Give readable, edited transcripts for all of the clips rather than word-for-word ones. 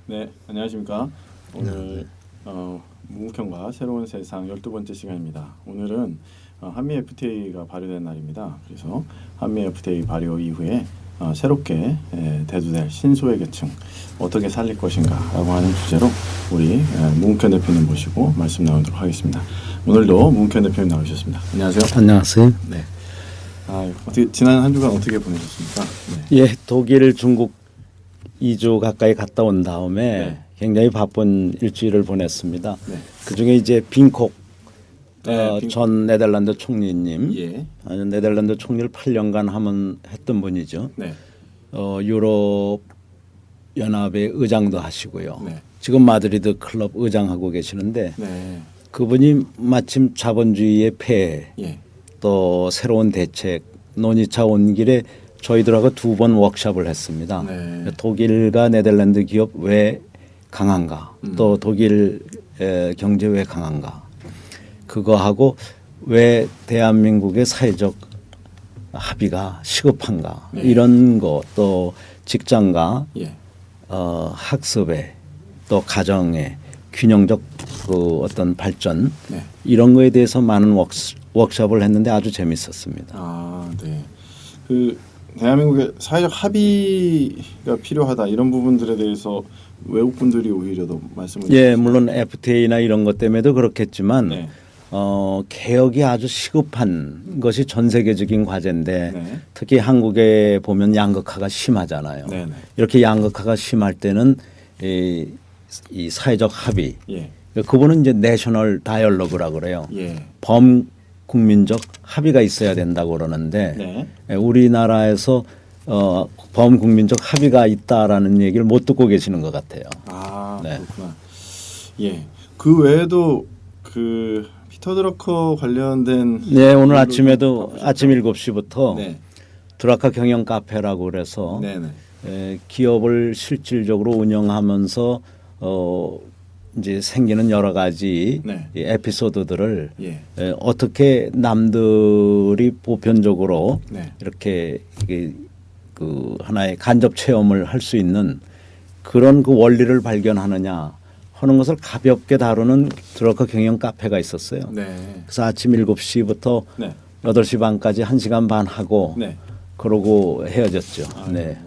네, 안녕하십니까. 오늘 무국형과 새로운 세상 12번째 시간입니다. 오늘은 한미 FTA가 발효된 날입니다. 그래서 한미 FTA 발효 이후에 새롭게 대두될 신소외 계층 어떻게 살릴 것인가라고 하는 주제로 우리 무국현 대표님 모시고 말씀 나누도록 하겠습니다. 오늘도 무국현 대표님 나오셨습니다. 안녕하세요. 안녕하세요. 네. 어떻게 지난 한 주간 어떻게 보내셨습니까? 네. 예, 독일, 중국 2주 가까이 갔다 온 다음에 네. 굉장히 바쁜 일주일을 보냈습니다. 네. 그중에 이제 빈콕 네, 전 네덜란드 총리님, 예. 네덜란드 총리를 8년간 했던 분이죠. 네. 유럽 연합의 의장도 하시고요. 네. 지금 마드리드 클럽 의장하고 계시는데 네. 그분이 마침 자본주의의 폐해 예. 또 새로운 대책 논의차 온 길에 저희들하고 2번 워크숍을 했습니다. 네. 독일과 네덜란드 기업 왜 강한가, 또 독일 경제 왜 강한가, 그거 하고 왜 대한민국의 사회적 합의가 시급한가, 네. 이런 거, 또 직장과 예. 학습에 또 가정의 균형적 그 어떤 발전, 네. 이런 거에 대해서 많은 워크숍을 했는데 아주 재밌었습니다. 네. 그 대한민국의 사회적 합의가 필요하다 이런 부분들에 대해서 외국 분들이 오히려 더 말씀을 예, 물론 FTA나 이런 것 때문에도 그렇겠지만 네. 개혁이 아주 시급한 것이 전 세계적인 과제인데 네. 특히 한국에 보면 양극화가 심하잖아요. 네, 네. 이렇게 양극화가 심할 때는 이 사회적 합의, 예. 그분은 이제 내셔널 다이얼로그라 그래요. 예. 범국민적 합의가 있어야 된다고 그러는데 우리나라에서 범국민적 합의가 있다라는 얘기를 못 듣고 계시는 것 같아요. 네. 그렇구나. 예. 그 외에도 그 피터 드러커 관련된 네, 오늘 아침에도 아침 7시부터 네. 드라카 경영 카페라고 그래서 네, 네. 기업을 실질적으로 운영하면서 이제 생기는 여러 가지 네. 이 에피소드들을 예. 어떻게 남들이 보편적으로 네. 이렇게 이게 그 하나의 간접 체험을 할 수 있는 그런 그 원리를 발견하느냐 하는 것을 가볍게 다루는 드러커 경영 카페가 있었어요. 네. 그래서 아침 7시부터 네. 8시 반까지 1시간 반 하고 네. 그러고 헤어졌죠. 네.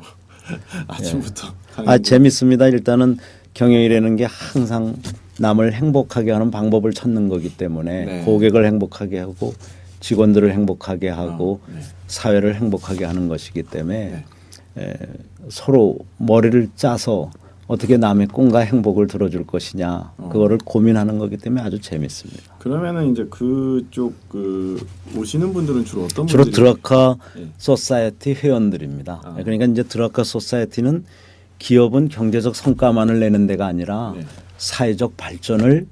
아침부터 재밌습니다. 일단은 경영이라는 게 항상 남을 행복하게 하는 방법을 찾는 거기 때문에 네. 고객을 행복하게 하고 직원들을 행복하게 하고 네. 사회를 행복하게 하는 것이기 때문에 서로 머리를 짜서 어떻게 남의 꿈과 행복을 들어줄 것이냐 그거를 고민하는 거기 때문에 아주 재밌습니다. 그러면은 이제 그쪽 그 오시는 분들은 주로 어떤 주로 분들이 드러커 예. 소사이어티 회원들입니다. 그러니까 이제 드러커 소사이어티는 기업은 경제적 성과만을 내는 데가 아니라 네. 사회적 발전을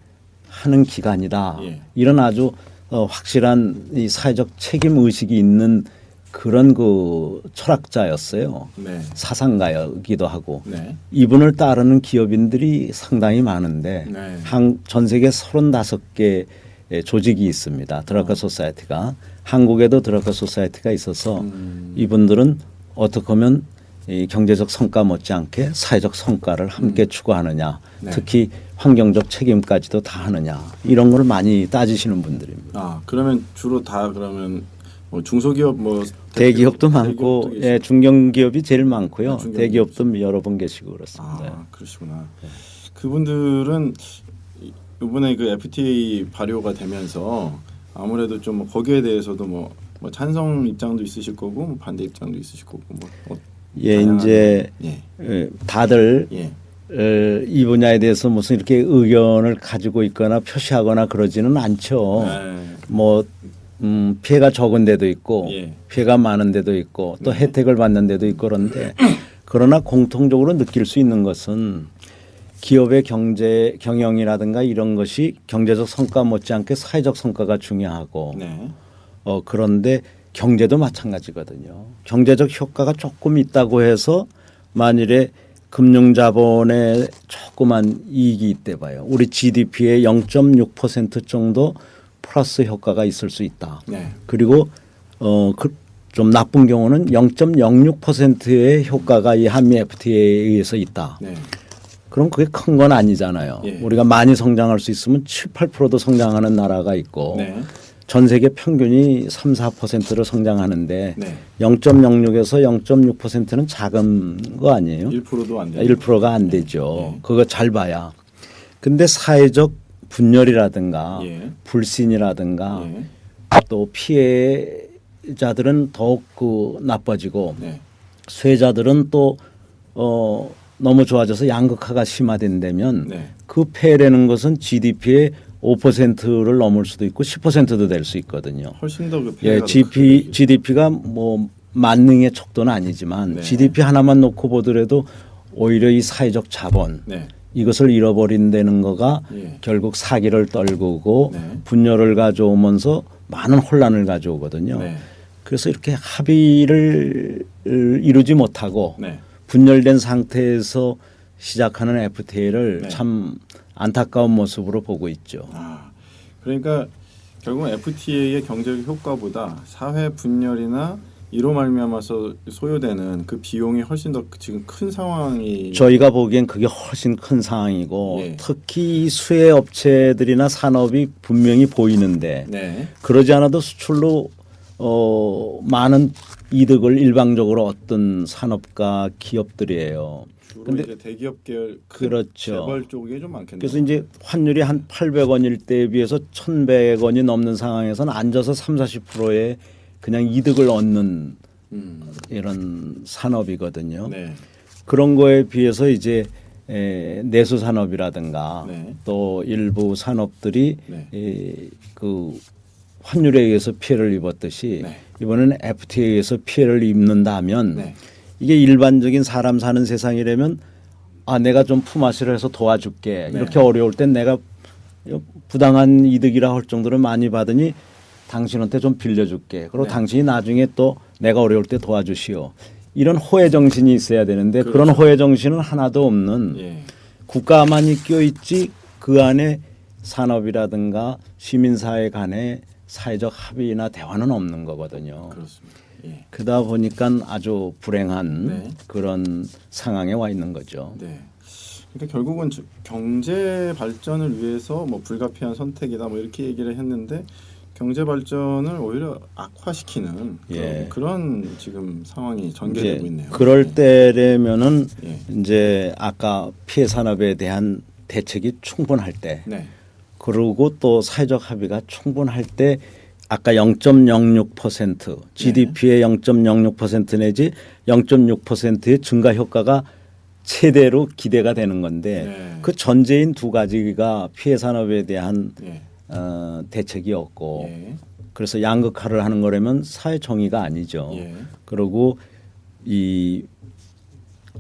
하는 기관이다. 예. 이런 아주 확실한 이 사회적 책임 의식이 있는 그런 그 철학자였어요. 네. 사상가이기도 하고 네. 이분을 따르는 기업인들이 상당히 많은데 네. 전 세계 35개 조직이 있습니다. 드러커 소사이어티가 한국에도 드러커 소사이어티가 있어서 이분들은 어떻게 하면 이 경제적 성과 못지않게 사회적 성과를 함께 추구하느냐, 네. 특히 환경적 책임까지도 다 하느냐 이런 걸 많이 따지시는 분들입니다. 그러면 주로 다 그러면 뭐 중소기업 뭐 대기업도 많고 대기업도 예, 중견기업이 제일 많고요. 중견기업이 대기업도 여러 번 계시고 그렇습니다. 그러시구나. 그분들은 이번에 그 FTA 발효가 되면서 아무래도 좀 거기에 대해서도 뭐 찬성 입장도 있으실 거고 뭐 반대 입장도 있으실 거고 예, 다양한, 이제 예. 다들 예. 이 분야에 대해서 무슨 이렇게 의견을 가지고 있거나 표시하거나 그러지는 않죠. 네. 뭐 피해가 적은 데도 있고 예. 피해가 많은 데도 있고 또 혜택을 받는 데도 있고 그런데 그러나 공통적으로 느낄 수 있는 것은 기업의 경영이라든가 이런 것이 경제적 성과 못지않게 사회적 성과가 중요하고 네. 그런데 경제도 마찬가지거든요. 경제적 효과가 조금 있다고 해서 만일에 금융자본의 조그만 이익이 있대 봐요. 우리 GDP의 0.6% 정도 플러스 효과가 있을 수 있다. 네. 그리고 좀 나쁜 경우는 0.06%의 효과가 이 한미 FTA에 의해서 있다. 네. 그럼 그게 큰 건 아니잖아요. 예. 우리가 많이 성장할 수 있으면 7, 8%도 성장하는 나라가 있고 네. 전 세계 평균이 3, 4%로 성장하는데 네. 0.06에서 0.6%는 작은 거 아니에요? 1%도 안 돼요. 1%가 안 되죠. 예. 그거 잘 봐야. 근데 사회적 분열이라든가 예. 불신이라든가 예. 또 피해자들은 더욱 나빠지고 네. 수혜자들은 또 너무 좋아져서 양극화가 심화된다면 네. 그 폐해라는 것은 GDP의 5%를 넘을 수도 있고 10%도 될 수 있거든요. 훨씬 더 그 예, 피해가 더 크게 GDP가 뭐 만능의 척도는 아니지만 네. GDP 하나만 놓고 보더라도 오히려 이 사회적 자본 네. 이것을 잃어버린다는 거가 예. 결국 사기를 떨구고 네. 분열을 가져오면서 많은 혼란을 가져오거든요. 네. 그래서 이렇게 합의를 이루지 못하고 네. 분열된 상태에서 시작하는 FTA를 네. 참 안타까운 모습으로 보고 있죠. 아, 그러니까 결국은 FTA의 경제적 효과보다 사회 분열이나 이로 말미암아서 소요되는 그 비용이 훨씬 더 지금 큰 상황이 저희가 보기엔 그게 훨씬 큰 상황이고 예. 특히 수혜 업체들이나 산업이 분명히 보이는데 네. 그러지 않아도 수출로 많은 이득을 일방적으로 얻던 산업과 기업들이에요. 주로 근데 이제 대기업 계열 큰 그렇죠. 재벌 쪽이 좀 많겠네요. 그래서 이제 환율이 한 800원일 때에 비해서 1,100원이 넘는 상황에서는 앉아서 3, 40%의 그냥 이득을 얻는 이런 산업이거든요. 네. 그런 거에 비해서 이제 내수 산업이라든가 네. 또 일부 산업들이 네. 그 환율에 의해서 피해를 입었듯이 네. 이번에는 FTA에 의해서 피해를 입는다면 네. 이게 일반적인 사람 사는 세상이라면 아 내가 좀 품앗이를 해서 도와줄게. 네. 이렇게 어려울 땐 내가 부당한 이득이라 할 정도로 많이 받으니 당신한테 좀 빌려줄게. 그리고 네. 당신이 나중에 또 내가 어려울 때 도와주시오. 이런 호혜 정신이 있어야 되는데 그런 그렇죠. 호혜 정신은 하나도 없는 예. 국가만이 껴있지 그 안에 산업이라든가 시민사회 간의 사회적 합의나 대화는 없는 거거든요. 그렇습니다. 예. 그러다 보니까 아주 불행한 네. 그런 상황에 와 있는 거죠. 네. 그러니까 결국은 경제 발전을 위해서 뭐 불가피한 선택이다 뭐 이렇게 얘기를 했는데 경제 발전을 오히려 악화시키는 예. 그런 지금 상황이 전개되고 이제 있네요. 그럴 때라면은 예. 이제 아까 피해 산업에 대한 대책이 충분할 때 네. 그리고 또 사회적 합의가 충분할 때 아까 0.06% GDP의 0.06% 내지 0.6%의 증가 효과가 최대로 기대가 되는 건데 네. 그 전제인 두 가지가 피해 산업에 대한 예. 대책이었고 예. 그래서 양극화를 하는 거라면 사회 정의가 아니죠. 예. 그리고 이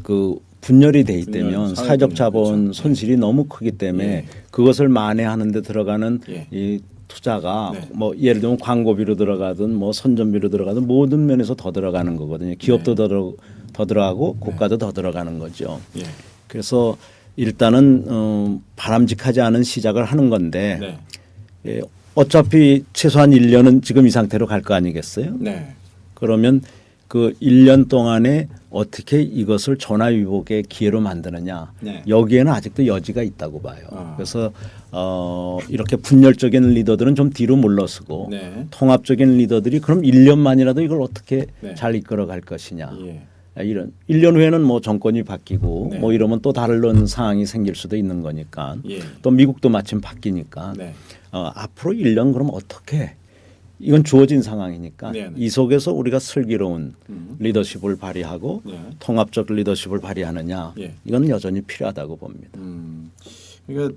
그 분열이 돼 분열, 있다면 사회 사회적 분열, 자본 그렇죠. 손실이 너무 크기 때문에 예. 그것을 만회하는 데 들어가는 예. 이 투자가 네. 뭐 예를 들면 광고비로 들어가든 뭐 선전비로 들어가든 모든 면에서 더 들어가는 거거든요. 기업도 네. 더 들어가고 국가도 더 들어가는 거죠. 예. 그래서 일단은 바람직하지 않은 시작을 하는 건데 네. 예, 어차피 최소한 1년은 지금 이 상태로 갈 거 아니겠어요? 네. 그러면 그 1년 동안에 어떻게 이것을 전화위복의 기회로 만드느냐. 네. 여기에는 아직도 여지가 있다고 봐요. 아. 그래서 이렇게 분열적인 리더들은 좀 뒤로 물러서고 네. 통합적인 리더들이 그럼 1년만이라도 이걸 어떻게 네. 잘 이끌어 갈 것이냐. 예. 이런 1년 후에는 뭐 정권이 바뀌고 네. 뭐 이러면 또 다른 상황이 생길 수도 있는 거니까. 예. 또 미국도 마침 바뀌니까 네. 앞으로 1년 그럼 어떻게 이건 주어진 상황이니까 네, 네. 이 속에서 우리가 슬기로운 음. 리더십을 발휘하고 예. 통합적 리더십을 발휘하느냐 예. 이건 여전히 필요하다고 봅니다. 그러니까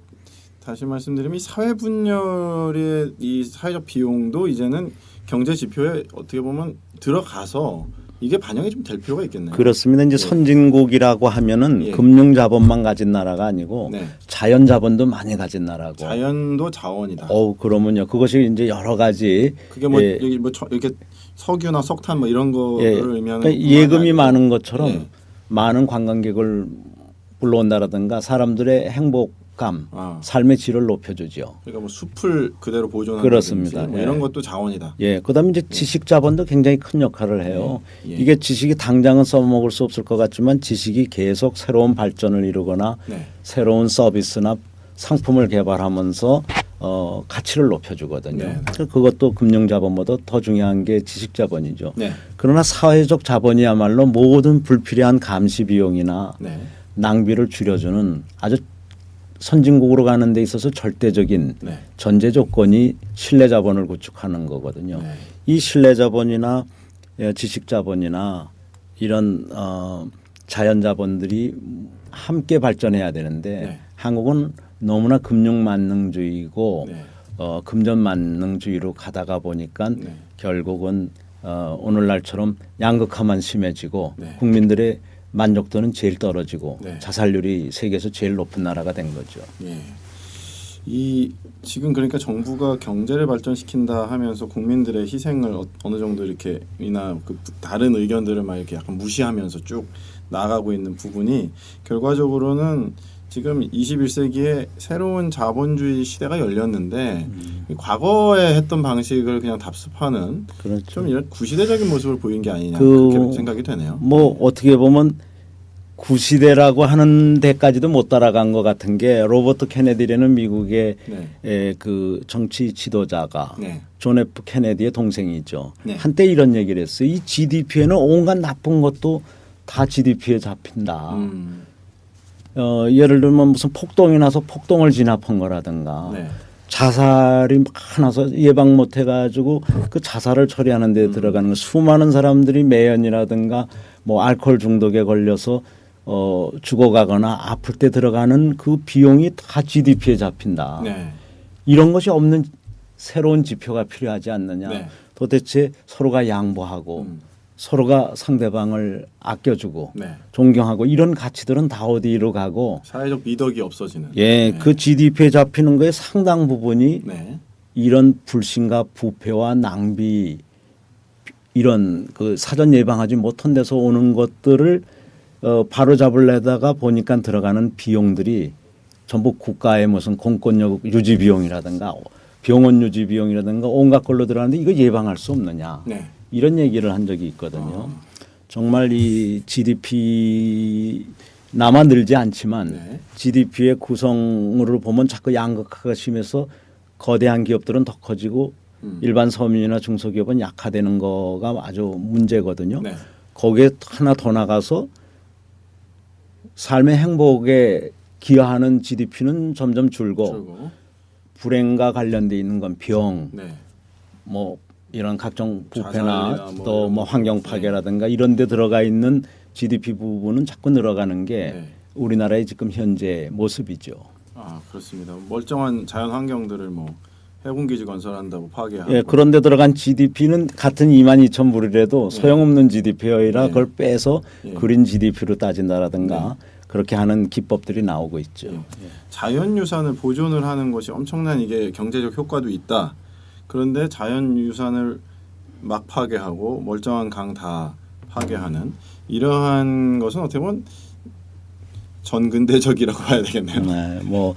다시 말씀드리면 이 사회 분열의 이 사회적 비용도 이제는 경제 지표에 어떻게 보면 들어가서 이게 반영이 좀 될 필요가 있겠네요. 그렇습니다. 이제 예. 선진국이라고 하면은 예. 금융 자본만 가진 나라가 아니고 네. 자연 자본도 많이 가진 나라고. 자연도 자원이다. 그러면요. 그것이 이제 여러 가지 그게 뭐 예. 여기 뭐 이렇게 석유나 석탄 뭐 이런 거를 예. 의미하는 그러니까 예금이 많은 것처럼 예. 많은 관광객을 불러온다라든가 사람들의 행복 쾌적감, 아. 삶의 질을 높여주죠. 그러니까 뭐 숲을 그대로 보존하는 그렇습니다. 뭐 예. 이런 것도 자원이다. 예, 그다음에 이제 지식 자본도 굉장히 큰 역할을 해요. 예. 예. 이게 지식이 당장은 써먹을 수 없을 것 같지만 지식이 계속 새로운 발전을 이루거나 네. 새로운 서비스나 상품을 개발하면서 가치를 높여주거든요. 네. 그것도 금융자본보다 더 중요한 게 지식자본이죠. 네. 그러나 사회적 자본이야말로 모든 불필요한 감시 비용이나 네. 낭비를 줄여주는 아주 선진국으로 가는 데 있어서 절대적인 네. 전제 조건이 신뢰 자본을 구축하는 거거든요. 네. 이 신뢰 자본이나 지식 자본이나 이런 자연 자본들이 함께 발전해야 되는데 네. 한국은 너무나 금융 만능주의고 네. 금전 만능주의로 가다가 보니까 네. 결국은 오늘날처럼 양극화만 심해지고 네. 국민들의 만족도는 제일 떨어지고 네. 자살률이 세계에서 제일 높은 나라가 된 거죠. 예. 이 지금 그러니까 정부가 경제를 발전시킨다 하면서 국민들의 희생을 어느 정도 이렇게 이나 그 다른 의견들을 막 이렇게 약간 무시하면서 쭉 나가고 있는 부분이 결과적으로는 지금 21세기에 새로운 자본주의 시대가 열렸는데 과거에 했던 방식을 그냥 답습하는 그렇죠. 좀 이런 구시대적인 모습을 보인 게 아니냐 그 그렇게 생각이 되네요. 뭐 어떻게 보면 구시대라고 하는 데까지도 못 따라간 것 같은 게 로버트 케네디라는 미국의 네. 그 정치 지도자가 네. 존 F 케네디의 동생이죠. 네. 한때 이런 얘기를 했어요. 이 GDP에는 온갖 나쁜 것도 다 GDP에 잡힌다. 예를 들면 무슨 폭동이 나서 폭동을 진압한 거라든가 네. 자살이 많아서 예방 못 해가지고 그 자살을 처리하는 데 들어가는 거 수많은 사람들이 매연이라든가 뭐 알코올 중독에 걸려서 죽어가거나 아플 때 들어가는 그 비용이 다 GDP에 잡힌다. 네. 이런 것이 없는 새로운 지표가 필요하지 않느냐. 네. 도대체 서로가 양보하고 서로가 상대방을 아껴주고 네. 존경하고 이런 가치들은 다 어디로 가고 사회적 미덕이 없어지는. 예, 네. 그 GDP에 잡히는 거에 상당 부분이 네. 이런 불신과 부패와 낭비 이런 그 사전 예방하지 못한 데서 오는 것들을 바로 잡으려다가 보니까 들어가는 비용들이 전부 국가의 무슨 공권력 유지 비용이라든가 병원 유지 비용이라든가 온갖 걸로 들어가는데 이거 예방할 수 없느냐. 네. 이런 얘기를 한 적이 있거든요. 정말 이 GDP 나만 늘지 않지만 네. GDP의 구성으로 보면 자꾸 양극화가 심해서 거대한 기업들은 더 커지고 일반 서민이나 중소기업은 약화되는 거가 아주 문제거든요. 네. 거기에 하나 더 나가서 삶의 행복에 기여하는 GDP는 점점 줄고 줄고. 불행과 관련돼 있는 건 병, 네. 뭐 이런 각종 자살이나 부패나 뭐 또 이런 뭐 거. 환경 파괴라든가 이런 데 들어가 있는 GDP 부분은 자꾸 늘어가는 게 네. 우리나라의 지금 현재 모습이죠. 아 그렇습니다. 멀쩡한 자연 환경들을 뭐 해군기지 건설한다고 파괴하고. 예, 그런데 들어간 GDP는 같은 22,000불이라도 소용없는 GDP여라 네. 그걸 빼서 예. 그린 GDP로 따진다라든가 그렇게 하는 기법들이 나오고 있죠. 예. 자연유산을 보존을 하는 것이 엄청난 이게 경제적 효과도 있다. 그런데 자연유산을 막 파괴하고 멀쩡한 강 다 파괴하는 이러한 것은 어떻게 보면 전근대적이라고 봐야 되겠네요. 네, 뭐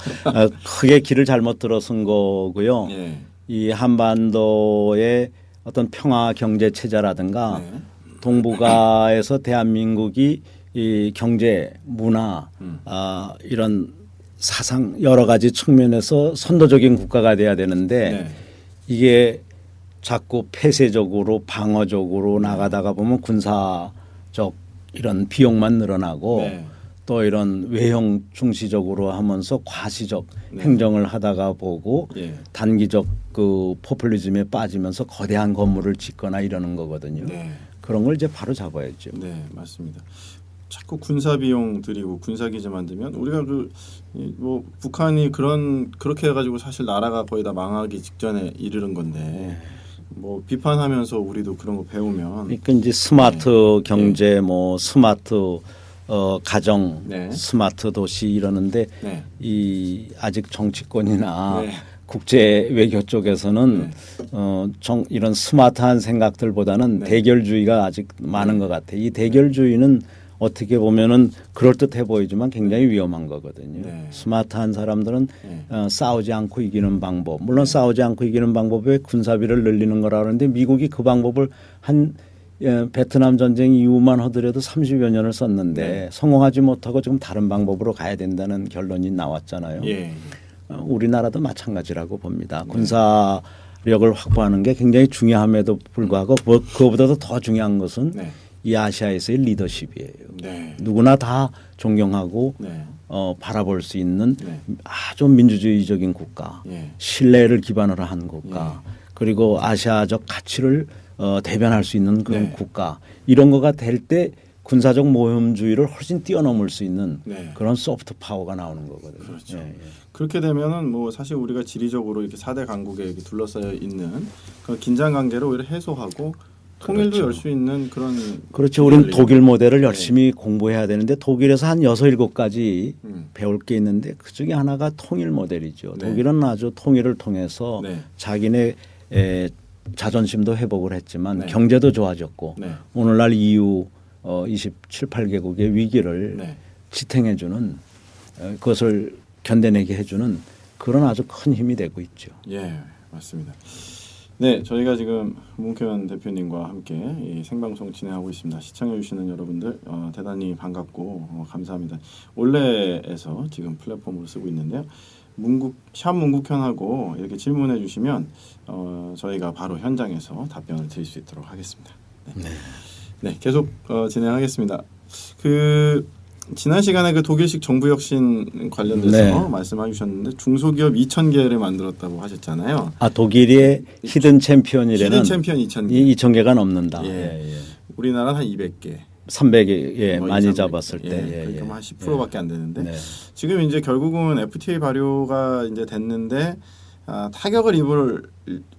크게 길을 잘못 들어선 거고요. 예. 이 한반도의 어떤 평화 경제 체제라든가 네. 동북아에서 대한민국이 이 경제, 문화, 이런 사상 여러 가지 측면에서 선도적인 국가가 돼야 되는데 네. 이게 자꾸 폐쇄적으로 방어적으로 나가다가 보면 군사적 이런 비용만 늘어나고 네. 또 이런 외형 중시적으로 하면서 과시적 네. 행정을 하다가 보고 예. 단기적 그 포퓰리즘에 빠지면서 거대한 건물을 짓거나 이러는 거거든요. 네. 그런 걸 이제 바로 잡아야죠. 네, 맞습니다. 자꾸 군사 비용 들이고 군사 기지 만들면 우리가 뭐 북한이 그렇게 해가지고 사실 나라가 거의 다 망하기 직전에 이르는 건데 뭐 비판하면서 우리도 그런 거 배우면 그러니까 이제 스마트 경제, 뭐 스마트 가정, 네. 스마트 도시 이러는데 네. 이 아직 정치권이나 네. 국제 외교 쪽에서는 이런 스마트한 생각들보다는 네. 대결주의가 아직 많은 것 같아요. 이 대결주의는 어떻게 보면은 그럴듯해 보이지만 굉장히 위험한 거거든요. 네. 스마트한 사람들은 네. 싸우지 않고 이기는 방법. 물론 싸우지 않고 이기는 방법에 군사비를 늘리는 거라 그러는데 미국이 그 방법을 베트남 전쟁 이후만 하더라도 30여 년을 썼는데 네. 성공하지 못하고 지금 다른 방법으로 가야 된다는 결론이 나왔잖아요. 예. 우리나라도 마찬가지라고 봅니다. 군사력을 확보하는 게 굉장히 중요함에도 불구하고 그거보다도 더 중요한 것은 네. 이 아시아에서의 리더십이에요. 네. 누구나 다 존경하고 네. 바라볼 수 있는 네. 아주 민주주의적인 국가, 예. 신뢰를 기반으로 한 국가, 그리고 아시아적 가치를 대변할 수 있는 그런 네. 국가 이런 거가 될 때 군사적 모험주의를 훨씬 뛰어넘을 수 있는 네. 그런 소프트 파워가 나오는 거거든요. 그렇죠. 예, 예. 그렇게 되면은 뭐 사실 우리가 지리적으로 이렇게 4대 강국에 이렇게 둘러싸여 있는 그 긴장 관계를 오히려 해소하고 통일도 그렇죠. 열 수 있는 그런 그렇죠. 우리는 기회를 독일 모델을 네. 열심히 공부해야 되는데 독일에서 한 6, 7가지 음. 배울 게 있는데 그중에 하나가 통일 모델이죠. 네. 독일은 아주 통일을 통해서 네. 자기네 자존심도 회복을 했지만 네. 경제도 좋아졌고 네. 오늘날 EU 27, 8개국의 위기를 네. 지탱해 주는 그것을 견뎌내게 해주는 그런 아주 큰 힘이 되고 있죠. 예, 맞습니다. 네, 저희가 지금 문쾌현 대표님과 함께 이 생방송 진행하고 있습니다. 시청해 주시는 여러분들 대단히 반갑고 감사합니다. 올레에서 지금 플랫폼으로 쓰고 있는데요. 샵 문국현하고 이렇게 질문해 주시면 저희가 바로 현장에서 답변을 드릴 수 있도록 하겠습니다. 네, 네 계속 진행하겠습니다. 지난 시간에 그 독일식 정부 혁신 관련돼서 네. 말씀해 주셨는데 중소기업 2,000개를 만들었다고 하셨잖아요. 독일의 히든 챔피언이라는 히든 챔피언 2,000개. 2,000개가 넘는다. 예. 예, 예. 우리나라는 한 200개. 300개 뭐 많이 200, 잡았을 때. 예, 그러니까 한 10%밖에 안 되는데 네. 지금 이제 결국은 FTA 발효가 이제 됐는데 타격을 입을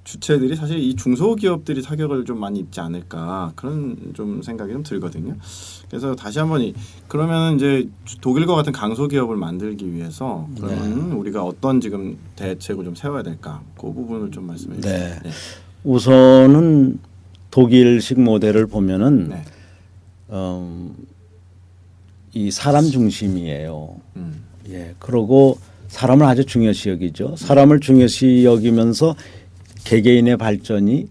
주체들이 사실 이 중소기업들이 타격을 좀 많이 입지 않을까 그런 좀 생각이 좀 들거든요. 그래서 다시 한번 그러면 이제 독일과 같은 강소기업을 만들기 위해서 그러면 우리가 어떤 지금 대책을 좀 세워야 될까 그 부분을 좀 말씀해 주세요. 네. 네. 우선은 독일식 모델을 보면은 네. 이 사람 중심이에요. 음. 예. 그러고 사람을 아주 중요시 여기죠. 사람을 중요시 여기면서 개개인의 발전이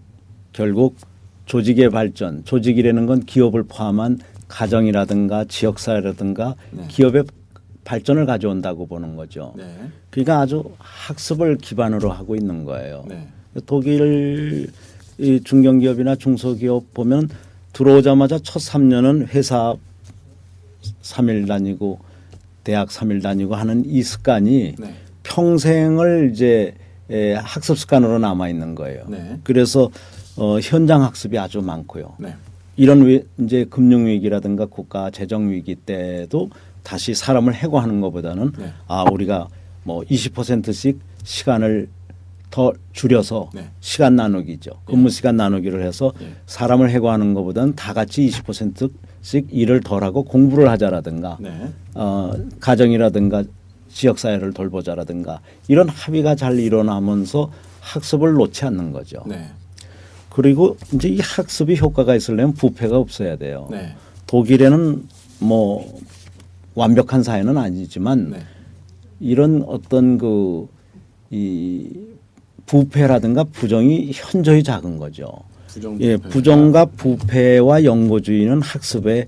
결국 조직의 발전, 조직이라는 건 기업을 포함한 가정이라든가 지역사회라든가 네. 기업의 발전을 가져온다고 보는 거죠. 네. 그러니까 아주 학습을 기반으로 하고 있는 거예요. 네. 독일 이 중견기업이나 중소기업 보면 들어오자마자 첫 3년은 회사 3일 다니고 대학 3일 다니고 하는 이 습관이 네. 평생을 이제 학습 습관으로 남아 있는 거예요. 네. 그래서 현장 학습이 아주 많고요. 네. 이런 이제 금융 위기라든가 국가 재정 위기 때도 다시 사람을 해고하는 것보다는 네. 우리가 뭐 20%씩 시간을 더 줄여서 네. 시간 나누기죠. 근무 시간 나누기를 해서 예. 사람을 해고하는 것보다는 다 같이 20%씩 일을 덜하고 공부를 하자라든가 네. 가정이라든가 지역사회를 돌보자라든가 이런 합의가 잘 일어나면서 학습을 놓지 않는 거죠. 네. 그리고 이제 이 학습이 효과가 있으려면 부패가 없어야 돼요. 네. 독일에는 뭐 완벽한 사회는 아니지만 네. 이런 어떤 이 부패라든가 부정이 현저히 작은 거죠. 예, 부정과 부패와 연고주의는 학습의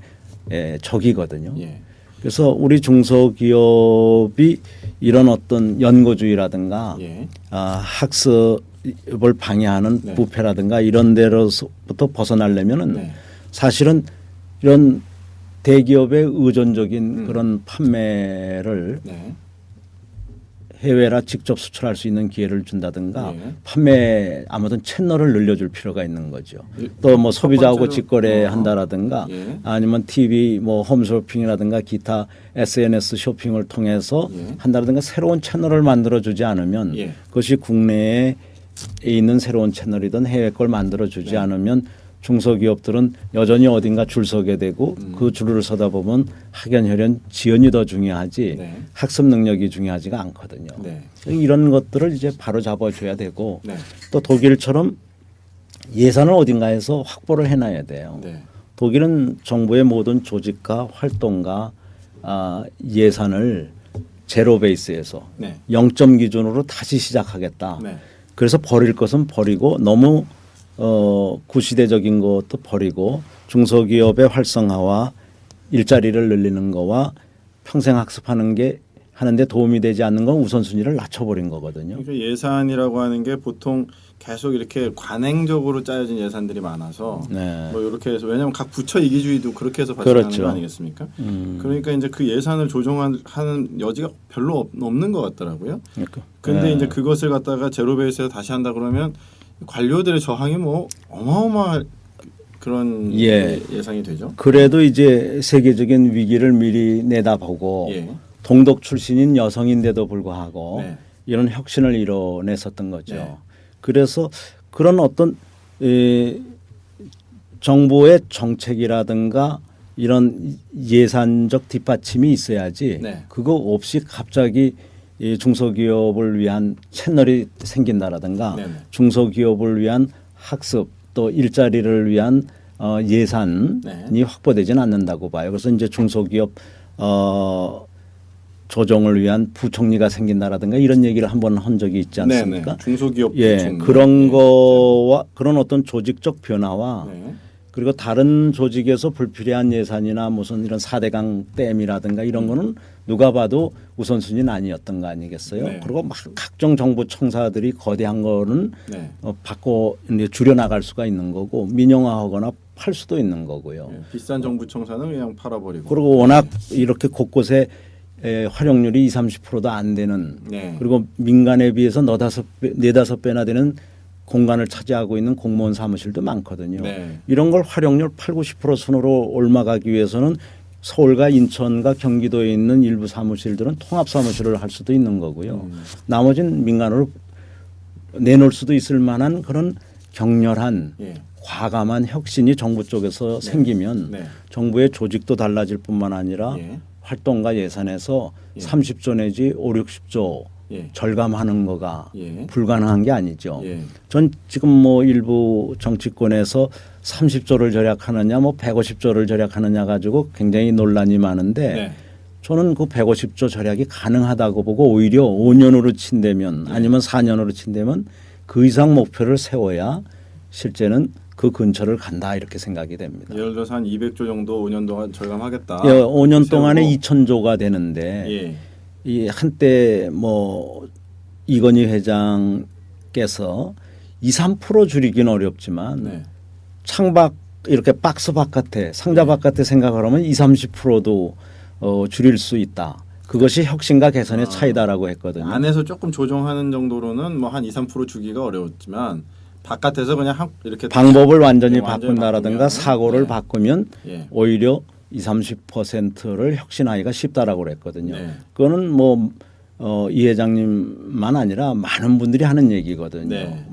적이거든요. 예. 그래서 우리 중소기업이 이런 어떤 연고주의라든가 예. 학습을 방해하는 네. 부패라든가 이런 데로부터 벗어나려면은 네. 사실은 이런 대기업의 의존적인 그런 판매를 네. 해외라 직접 수출할 수 있는 기회를 준다든가 예. 판매 아무튼 채널을 늘려줄 필요가 있는 거죠. 예. 또 뭐 소비자하고 번째로- 직거래 한다라든가 예. 아니면 TV 뭐 홈쇼핑이라든가 기타 SNS 쇼핑을 통해서 예. 한다라든가 새로운 채널을 만들어주지 않으면 예. 그것이 국내에 있는 새로운 채널이든 해외 걸 만들어주지 네. 않으면 중소기업들은 여전히 어딘가 줄 서게 되고 그 줄을 서다 보면 학연혈연 지연이 더 중요하지 네. 학습 능력이 중요하지가 않거든요. 네. 이런 것들을 이제 바로 잡아줘야 되고 네. 또 독일처럼 예산을 어딘가에서 확보를 해놔야 돼요. 네. 독일은 정부의 모든 조직과 활동과 예산을 제로 베이스에서 네. 0점 기준으로 다시 시작하겠다. 네. 그래서 버릴 것은 버리고 너무 구시대적인 것도 버리고 중소기업의 활성화와 일자리를 늘리는 거와 평생 학습하는 게 하는데 도움이 되지 않는 건 우선순위를 낮춰버린 거거든요. 그러니까 예산이라고 하는 게 보통 계속 이렇게 관행적으로 짜여진 예산들이 많아서 네. 뭐 이렇게 해서 왜냐하면 각 부처 이기주의도 그렇게 해서 발생하는 그렇죠. 거 아니겠습니까? 그러니까 이제 그 예산을 조정하는 여지가 별로 없는 것 같더라고요. 그러니까. 근데 네. 이제 그것을 갖다가 제로 베이스에서 다시 한다 그러면 관료들의 저항이 뭐 어마어마한 그런 예상이 되죠. 그래도 이제 세계적인 위기를 미리 내다보고 예. 동독 출신인 여성인데도 불구하고 네. 이런 혁신을 이뤄냈었던 거죠. 네. 그래서 그런 어떤 정부의 정책이라든가 이런 예산적 뒷받침이 있어야지 네. 그거 없이 갑자기 이 중소기업을 위한 채널이 생긴다라든가 네네. 중소기업을 위한 학습 또 일자리를 위한 예산이 네. 확보되지는 않는다고 봐요. 그래서 이제 중소기업 조정을 위한 부총리가 생긴다라든가 이런 얘기를 한번 한 적이 있지 않습니까? 네네. 중소기업 예, 부총리. 그런 네. 거와 그런 어떤 조직적 변화와 네. 그리고 다른 조직에서 불필요한 예산이나 무슨 이런 4대강 댐이라든가 이런 거는 누가 봐도 우선순위는 아니었던 거 아니겠어요? 네. 그리고 막 각종 정부 청사들이 거대한 거는 네. 바꿔 이제 줄여 나갈 수가 있는 거고 민영화하거나 팔 수도 있는 거고요. 네. 비싼 정부 청사는 그냥 팔아버리고. 그리고 워낙 이렇게 곳곳에 활용률이 20-30%도 안 되는 네. 그리고 민간에 비해서 네다섯 배나 되는 공간을 차지하고 있는 공무원 사무실도 많거든요. 네. 이런 걸 활용률 80-90% 순으로 올라가기 위해서는 서울과 인천과 경기도에 있는 일부 사무실들은 통합 사무실을 할 수도 있는 거고요. 나머지는 민간으로 내놓을 수도 있을 만한 그런 격렬한 예. 과감한 혁신이 정부 쪽에서 생기면 네. 정부의 조직도 달라질 뿐만 아니라 예. 활동과 예산에서 예. 30조 내지 5-60조 예. 절감하는 거가 예. 불가능한 게 아니죠. 예. 전 지금 뭐 일부 정치권에서 30조를 절약하느냐 뭐 150조를 절약하느냐 가지고 굉장히 논란이 많은데 네. 저는 그 150조 절약이 가능하다고 보고 오히려 5년으로 친다면 아니면 4년으로 친다면 그 이상 목표를 세워야 실제는 그 근처를 간다 이렇게 생각이 됩니다. 예를 들어서 한 200조 정도 5년 동안 절감하겠다. 5년 동안에 세우고. 2,000조가 되는데 예. 이 한때 뭐 이건희 회장께서 2-3% 줄이긴 어렵지만 네. 창밖 이렇게 박스 바깥에 상자 바깥에 생각하면 20-30%도 줄일 수 있다. 그것이 혁신과 개선의 차이다라고 했거든요. 안에서 조금 조정하는 정도로는 뭐 한 2-3% 주기가 어려웠지만 바깥에서 그냥 이렇게 방법을 완전히 네, 완전히 바꾼다라든가 바꾸면, 사고를 네. 바꾸면 예. 오히려 20-30%를 혁신하기가 쉽다라고 그랬거든요. 네. 그거는 뭐 이 회장님만 아니라 많은 분들이 하는 얘기거든요. 네.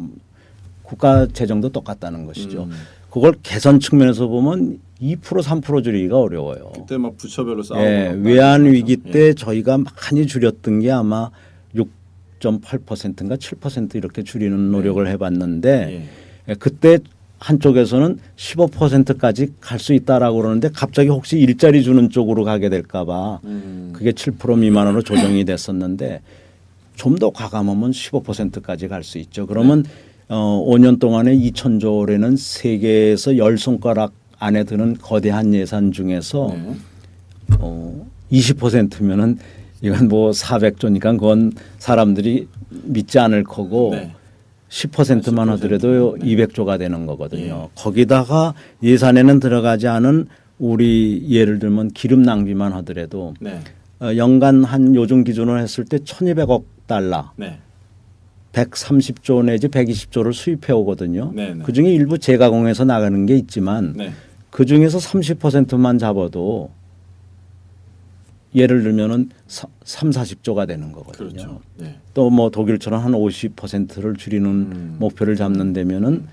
국가 재정도 똑같다는 것이죠. 음. 그걸 개선 측면에서 보면 2% 줄이기가 어려워요. 그때 막 부처별로 싸우고 예, 막 외환 그러면서. 위기 예. 때 저희가 많이 줄였던 게 아마 6.8%인가 7% 이렇게 줄이는 노력을 해봤는데 예. 그때 한쪽에서는 15%까지 갈 수 있다라고 그러는데 갑자기 혹시 일자리 주는 쪽으로 가게 될까봐 그게 7% 미만으로 조정이 됐었는데 좀 더 과감하면 15%까지 갈 수 있죠. 그러면 5년 동안에 2,000조라는 세계에서 10손가락 안에 드는 거대한 예산 중에서 네. 20%면은 이건 뭐 400조니까 그건 사람들이 믿지 않을 거고 네. 10%만 하더라도 네. 200조가 되는 거거든요. 거기다가 예산에는 들어가지 않은 우리 예를 들면 기름 낭비만 하더라도 네. 연간 한 요즘 기준으로 했을 때 1,200억 달러 네. 130조 내지 120조를 수입해 오거든요. 네, 네. 그중에 일부 재가공해서 나가는 게 있지만 네. 그중에서 30%만 잡아도 예를 들면은 3-40조가 되는 거거든요. 그렇죠. 네. 또 뭐 독일처럼 한 50%를 줄이는 목표를 잡는 데면은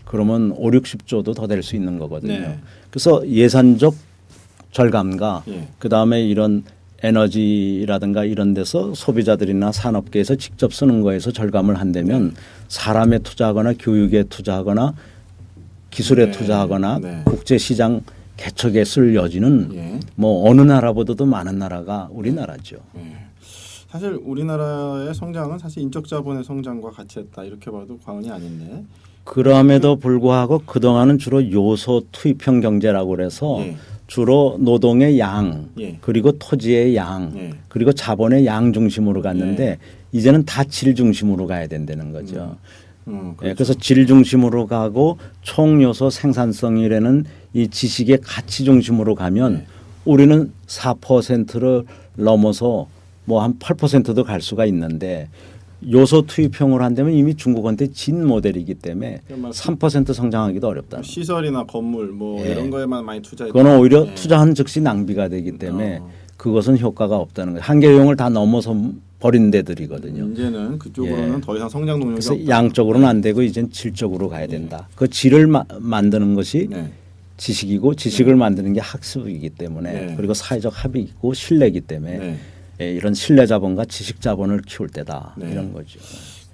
그러면 5-60조도 더 될 수 있는 거거든요. 네. 그래서 예산적 절감과 예. 그다음에 이런 에너지라든가 이런 데서 소비자들이나 산업계에서 직접 쓰는 거에서 절감을 한다면 사람에 투자하거나 교육에 투자하거나 기술에 네. 투자하거나 네. 국제 시장 개척에 쓸 여지는 예. 뭐 어느 나라보다도 많은 나라가 우리나라죠. 예. 사실 우리나라의 성장은 사실 인적 자본의 성장과 같이 했다 이렇게 봐도 과언이 아닌데. 그럼에도 불구하고 그동안은 주로 요소 투입형 경제라고 그래서 예. 주로 노동의 양 예. 그리고 토지의 양 예. 그리고 자본의 양 중심으로 갔는데 이제는 다 질 중심으로 가야 된다는 거죠. 그렇죠. 예, 그래서 질 중심으로 가고 총요소 생산성이라는 이 지식의 가치 중심으로 가면 네. 우리는 4%를 넘어서 뭐 한 8%도 갈 수가 있는데 요소 투입형으로 한다면 이미 중국한테 진 모델이기 때문에 그러니까 3% 성장하기도 어렵다. 시설이나 건물 뭐 예. 이런 거에만 많이 투자했다. 그거는 오히려 예. 투자한 즉시 낭비가 되기 때문에 어. 그것은 효과가 없다는 거예요. 한계용을 다 넘어서 버린 데들이거든요. 이제는 그쪽으로는 예. 더 이상 성장 동력이 그래서 없다. 양적으로는 안 되고 이젠 질적으로 가야 된다. 그 질을 만드는 것이 네. 지식이고 지식을 만드는 게 학습이기 때문에 네. 그리고 사회적 합의이고 신뢰이기 때문에 네. 예, 이런 신뢰 자본과 지식 자본을 키울 때다 네. 이런 거죠.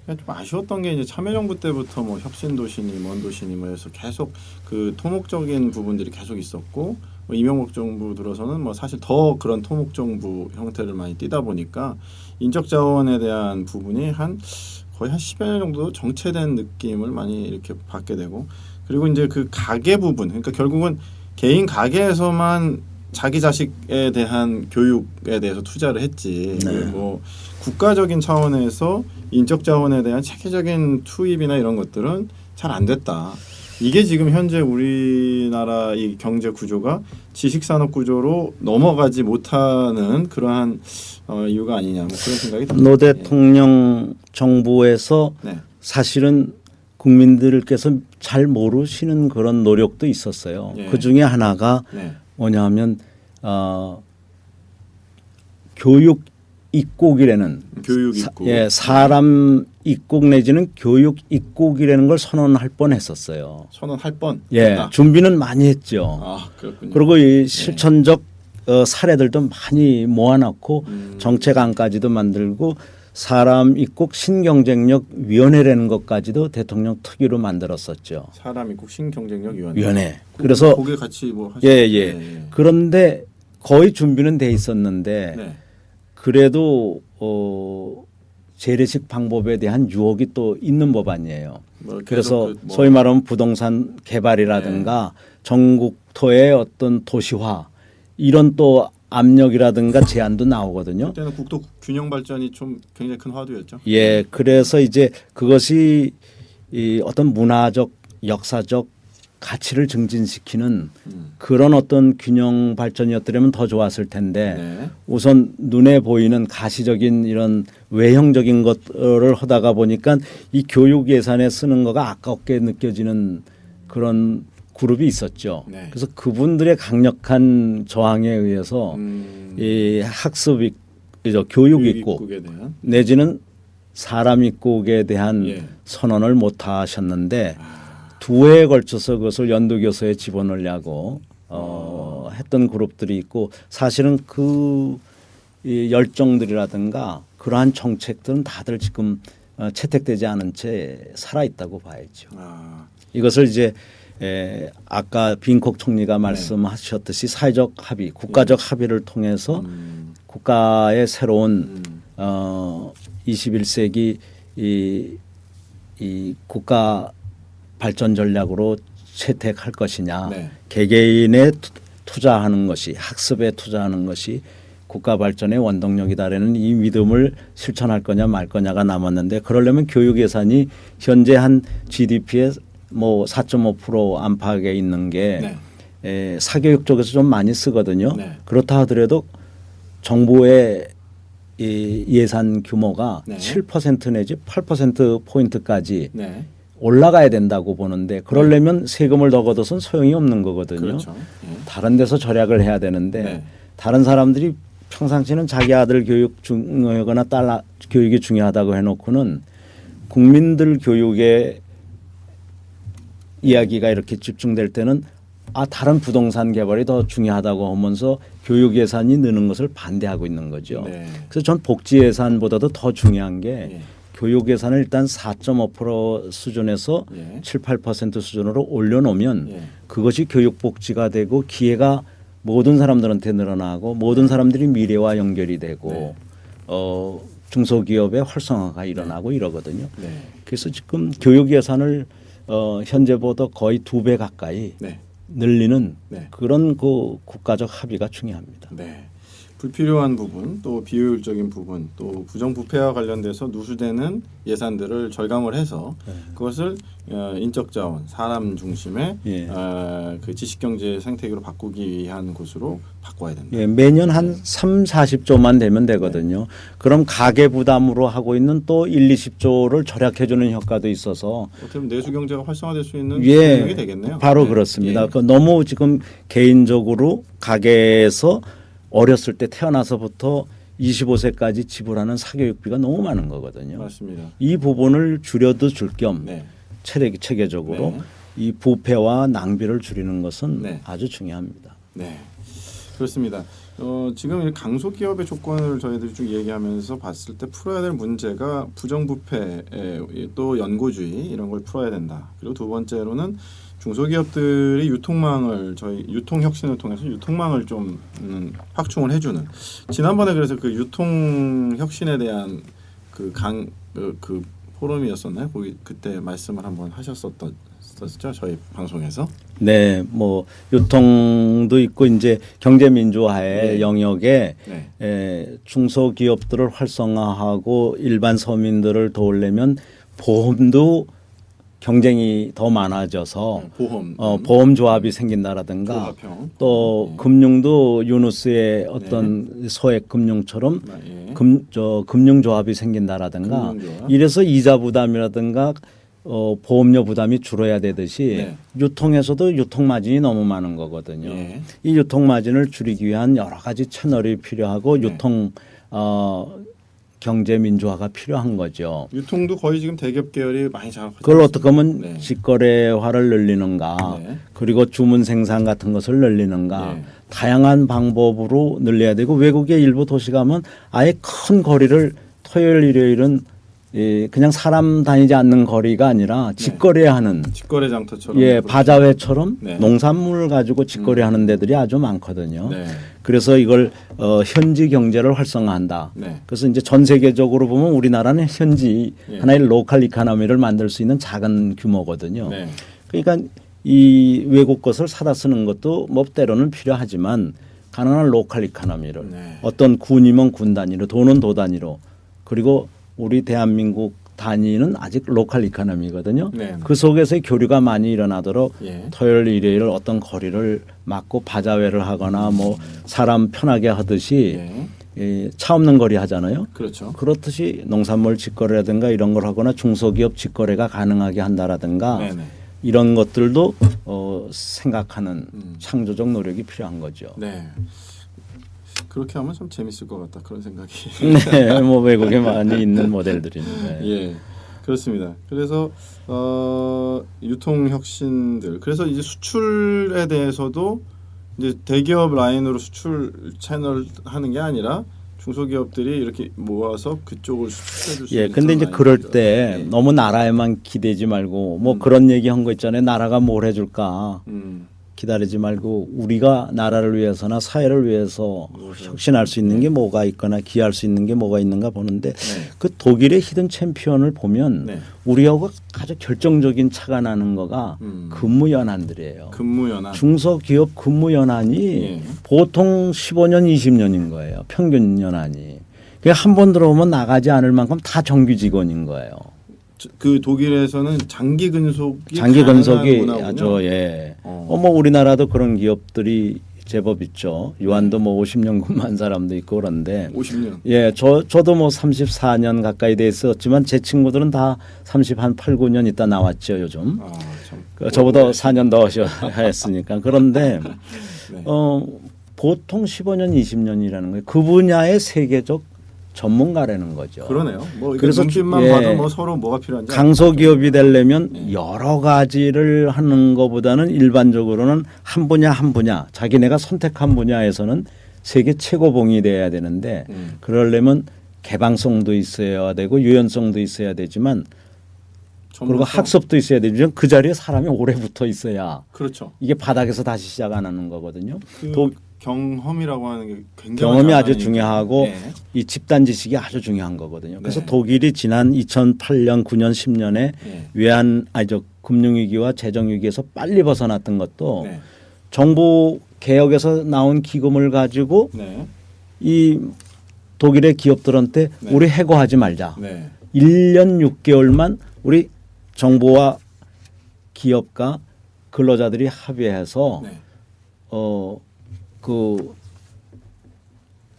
좀 아쉬웠던 게 이제 참여정부 때부터 뭐 혁신도시니 먼도시니 뭐 해서 계속 그 토목적인 부분들이 계속 있었고 뭐 이명박 정부 들어서는 뭐 사실 더 그런 토목정부 형태를 많이 띠다 보니까 인적 자원에 대한 부분이 한 거의 한 10여 년 정도 정체된 느낌을 많이 이렇게 받게 되고 그리고 이제 그 가계 부분 그러니까 결국은 개인 가게에서만 자기 자식에 대한 교육에 대해서 투자를 했지 뭐 국가적인 차원에서 인적 자원에 대한 체계적인 투입이나 이런 것들은 잘 안 됐다. 이게 지금 현재 우리나라 이 경제 구조가 지식 산업 구조로 넘어가지 못하는 그러한 이유가 아니냐 뭐 그런 생각이 듭니다. 노 대통령 정부에서 네. 사실은 국민들께서 잘 모르시는 그런 노력도 있었어요. 예. 그 중에 하나가 네. 뭐냐면 교육 입국이라는 교육 입국. 예, 사람 입국 내지는 교육 입국이라는 걸 선언할 뻔했었어요. 선언할 뻔. 예, 했다. 준비는 많이 했죠. 아 그렇군요. 그리고 이 실천적 사례들도 많이 모아놓고 정책안까지도 만들고 사람 입국 신경쟁력 위원회라는 것까지도 대통령 특위로 만들었었죠. 사람 입국 신경쟁력 위원회. 위원회. 그래서 거기에 같이 뭐 예. 그런데 거의 준비는 돼 있었는데 네. 그래도 재래식 방법에 대한 유혹이 또 있는 법안이에요. 뭐 계속 그래서 그 뭐- 소위 말하면 부동산 개발이라든가 전국토의 어떤 도시화 이런 또 압력이라든가 제한도 나오거든요. 그때는 국토 균형 발전이 좀 굉장히 큰 화두였죠. 예, 그래서 이제 그것이 이 어떤 문화적, 역사적 가치를 증진시키는 그런 어떤 균형 발전이었더라면 더 좋았을 텐데 네. 우선 눈에 보이는 가시적인 이런 외형적인 것을 하다가 보니까 이 교육 예산에 쓰는 거가 아깝게 느껴지는 그런 그룹이 있었죠. 네. 그래서 그분들의 강력한 저항에 의해서 이 학습 교육 입국 입국에 대한 내지는 사람 입국에 대한 예. 선언을 못 하셨는데 두 해에 걸쳐서 그것을 연도교서에 집어넣으려고 했던 그룹들이 있고 사실은 이 열정들이라든가 그러한 정책들은 다들 지금 채택되지 않은 채 살아 있다고 봐야죠. 아, 이것을 이제 아까 빈콕 총리가 말씀하셨듯이 사회적 합의, 국가적 합의를 통해서 국가의 새로운 21세기 이 국가 발전 전략으로 채택할 것이냐, 네. 개개인에 투자하는 것이 학습에 투자하는 것이 국가 발전의 원동력이다라는 이 믿음을 실천할 거냐 말 거냐가 남았는데 그러려면 교육 예산이 현재 한 GDP의 뭐 4.5% 안팎에 있는 게 사교육 쪽에서 좀 많이 쓰거든요. 네. 그렇다 하더라도 정부의 이 예산 규모가 네. 7% 내지 8% 포인트까지 네. 올라가야 된다고 보는데 그러려면 세금을 더 걷어서는 소용이 없는 거거든요. 그렇죠. 예. 다른 데서 절약을 해야 되는데 네. 다른 사람들이 평상시는 자기 아들 교육 중요하거나 딸 교육이 중요하다고 해놓고는 국민들 교육에 이야기가 이렇게 집중될 때는 다른 부동산 개발이 더 중요하다고 하면서 교육 예산이 느는 것을 반대하고 있는 거죠. 네. 그래서 전 복지 예산보다도 더 중요한 게 예. 교육 예산을 일단 4.5% 수준에서 예. 7, 8% 수준으로 올려놓으면 예. 그것이 교육복지가 되고 기회가 모든 사람들한테 늘어나고 모든 사람들이 미래와 연결이 되고 네. 중소기업의 활성화가 일어나고 이러거든요. 네. 그래서 지금 교육 예산을 현재보다 거의 2배 가까이 네. 늘리는 네. 그런 그 국가적 합의가 중요합니다. 네. 불필요한 부분, 또 비효율적인 부분, 또 부정부패와 관련돼서 누수되는 예산들을 절감을 해서 그것을 인적 자원, 사람 중심의 예. 그 지식경제 생태계로 바꾸기 위한 곳으로 바꿔야 된다. 예, 매년 한 3, 40조만 되면 되거든요. 그럼 가계 부담으로 하고 있는 또 1, 20조를 절약해 주는 효과도 있어서 어떻게 보면 내수 경제가 활성화될 수 있는 예, 능력이 되겠네요. 바로 네. 그렇습니다. 예. 그 너무 지금 개인적으로 가계에서 어렸을 때 태어나서부터 25세까지 지불하는 사교육비가 너무 많은 거거든요. 맞습니다. 이 부분을 줄여도 줄 겸 네. 체계적으로 네. 이 부패와 낭비를 줄이는 것은 네. 아주 중요합니다. 네, 그렇습니다. 지금 이 강소기업의 조건을 저희들이 쭉 얘기하면서 봤을 때 풀어야 될 문제가 부정부패, 또 연고주의 이런 걸 풀어야 된다. 그리고 두 번째로는 중소기업들이 유통망을 저희 유통혁신을 통해서 유통망을 좀 확충을 해주는. 지난번에 그래서 그 유통혁신에 대한 그 포럼이었었나요? 거기 그때 말씀을 한번 하셨었죠 저희 방송에서. 네, 뭐 유통도 있고 이제 경제민주화의 네. 영역에 네. 중소기업들을 활성화하고 일반 서민들을 도우려면 보험도 경쟁이 더 많아져서 보험조합이 생긴다라든가 조합형. 또 네. 금융도 유누스의 어떤 소액 금융처럼 예. 금융조합이 생긴다라든가 금융조합. 이래서 이자 부담이라든가 보험료 부담이 줄어야 되듯이 네. 유통에서도 유통 마진이 너무 많은 거거든요. 예. 이 유통 마진을 줄이기 위한 여러 가지 채널이 필요하고 네. 유통 경제 민주화가 필요한 거죠. 유통도 거의 지금 대기업 계열이 많이 장악하고 그걸 어떻게 하면 네. 직거래화를 늘리는가 네. 그리고 주문 생산 같은 것을 늘리는가 네. 다양한 방법으로 늘려야 되고 외국의 일부 도시 가면 아예 큰 거리를 토요일 일요일은 그냥 사람 다니지 않는 거리가 아니라 직거래하는 직거래 장터처럼 예 바자회처럼 네. 농산물 가지고 직거래하는 데들이 아주 많거든요. 네. 그래서 이걸 현지 경제를 활성화한다. 네. 그래서 이제 전 세계적으로 보면 우리나라는 현지 예. 하나의 로컬 이코노미를 만들 수 있는 작은 규모거든요. 네. 그러니까 이 외국 것을 사다 쓰는 것도 뭐 때로는 필요하지만 가능한 로컬 이코노미를 네. 어떤 군이면 군 단위로 돈은 도 단위로 그리고 우리 대한민국 단위는 아직 로컬 이코노미거든요. 네. 그 속에서의 교류가 많이 일어나도록 예. 토요일 일요일 어떤 거리를 막고 바자회를 하거나 뭐 사람 편하게 하듯이 예. 차 없는 거리 하잖아요. 그렇죠. 그렇듯이 농산물 직거래라든가 이런 걸 하거나 중소기업 직거래가 가능하게 한다라든가 네네. 이런 것들도 생각하는 음. 창조적 노력이 필요한 거죠. 네. 그렇게 하면 참 재밌을 것 같다 그런 생각이. 네, 뭐 외국에 많이 있는 모델들인데. 예, 그렇습니다. 그래서 유통 혁신들. 그래서 이제 수출에 대해서도 이제 대기업 라인으로 수출 채널 하는 게 아니라 중소기업들이 이렇게 모아서 그쪽을 수출해 줄 수 있는. 예, 근데 이제 그럴 때 예. 너무 나라에만 기대지 말고 뭐 그런 얘기 한 거 있잖아요. 나라가 뭘 해줄까 기다리지 말고 우리가 나라를 위해서나 사회를 위해서 혁신할 수 있는 게 뭐가 있거나 기여할 수 있는 게 뭐가 있는가 보는데 그 독일의 히든 챔피언을 보면 네. 우리하고 아주 결정적인 차가 나는 거가 근무 연한들이에요. 근무 연한. 중소기업 근무 연한이 예. 보통 15년, 20년인 거예요. 평균 연한이. 한 번 들어오면 나가지 않을 만큼 다 정규 직원인 거예요. 그 독일에서는 장기 근속이 아주 가능하군요. 예. 뭐 우리나라도 그런 기업들이 제법 있죠. 유한도 뭐 50년 근무한 사람도 있고 그런데 50년. 예, 저도 뭐 34년 가까이 돼 있었지만 제 친구들은 다 30한 8, 9년 있다 나왔죠, 요즘. 아, 참. 저보다 4년 더 했으니까. 그런데 네. 보통 15년, 20년이라는 거예요. 그 분야의 세계적 전문가라는 거죠. 그러네요. 뭐 그래서 눈빛만 예. 봐도 뭐 서로 뭐가 필요한지 강소기업이 되려면 여러 가지를 하는 것보다는 일반적으로는 한 분야 자기네가 선택한 분야에서는 세계 최고봉이 돼야 되는데 그러려면 개방성도 있어야 되고 유연성도 있어야 되지만 그리고 전문성. 학습도 있어야 되지만 그 자리에 사람이 오래 붙어 있어야 그렇죠. 이게 바닥에서 다시 시작 안 하는 거거든요. 그 또 경험이라고 하는 게 굉장히 경험이 아주 많으니까. 중요하고 네. 이 집단 지식이 아주 중요한 거거든요. 그래서 네. 독일이 지난 2008년, 9년, 10년에 네. 금융위기와 재정위기에서 빨리 벗어났던 것도 네. 정부 개혁에서 나온 기금을 가지고 네. 이 독일의 기업들한테 네. 우리 해고하지 말자. 네. 1년 6개월만 우리 정부와 기업과 근로자들이 합의해서 네. 그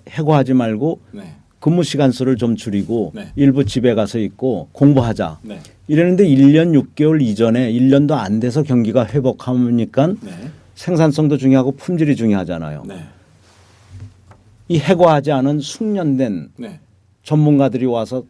해고하지 말고 네. 근무 시간 수를 좀 줄이고 네. 일부 집에 가서 있고 공부하자. 네. 이랬는데 1년 6개월 이전에 1년도 안 돼서 경기가 회복하니까 네. 생산성도 중요하고 품질이 중요하잖아요. 네. 이 해고하지 않은 숙련된 네. 전문가들이 와서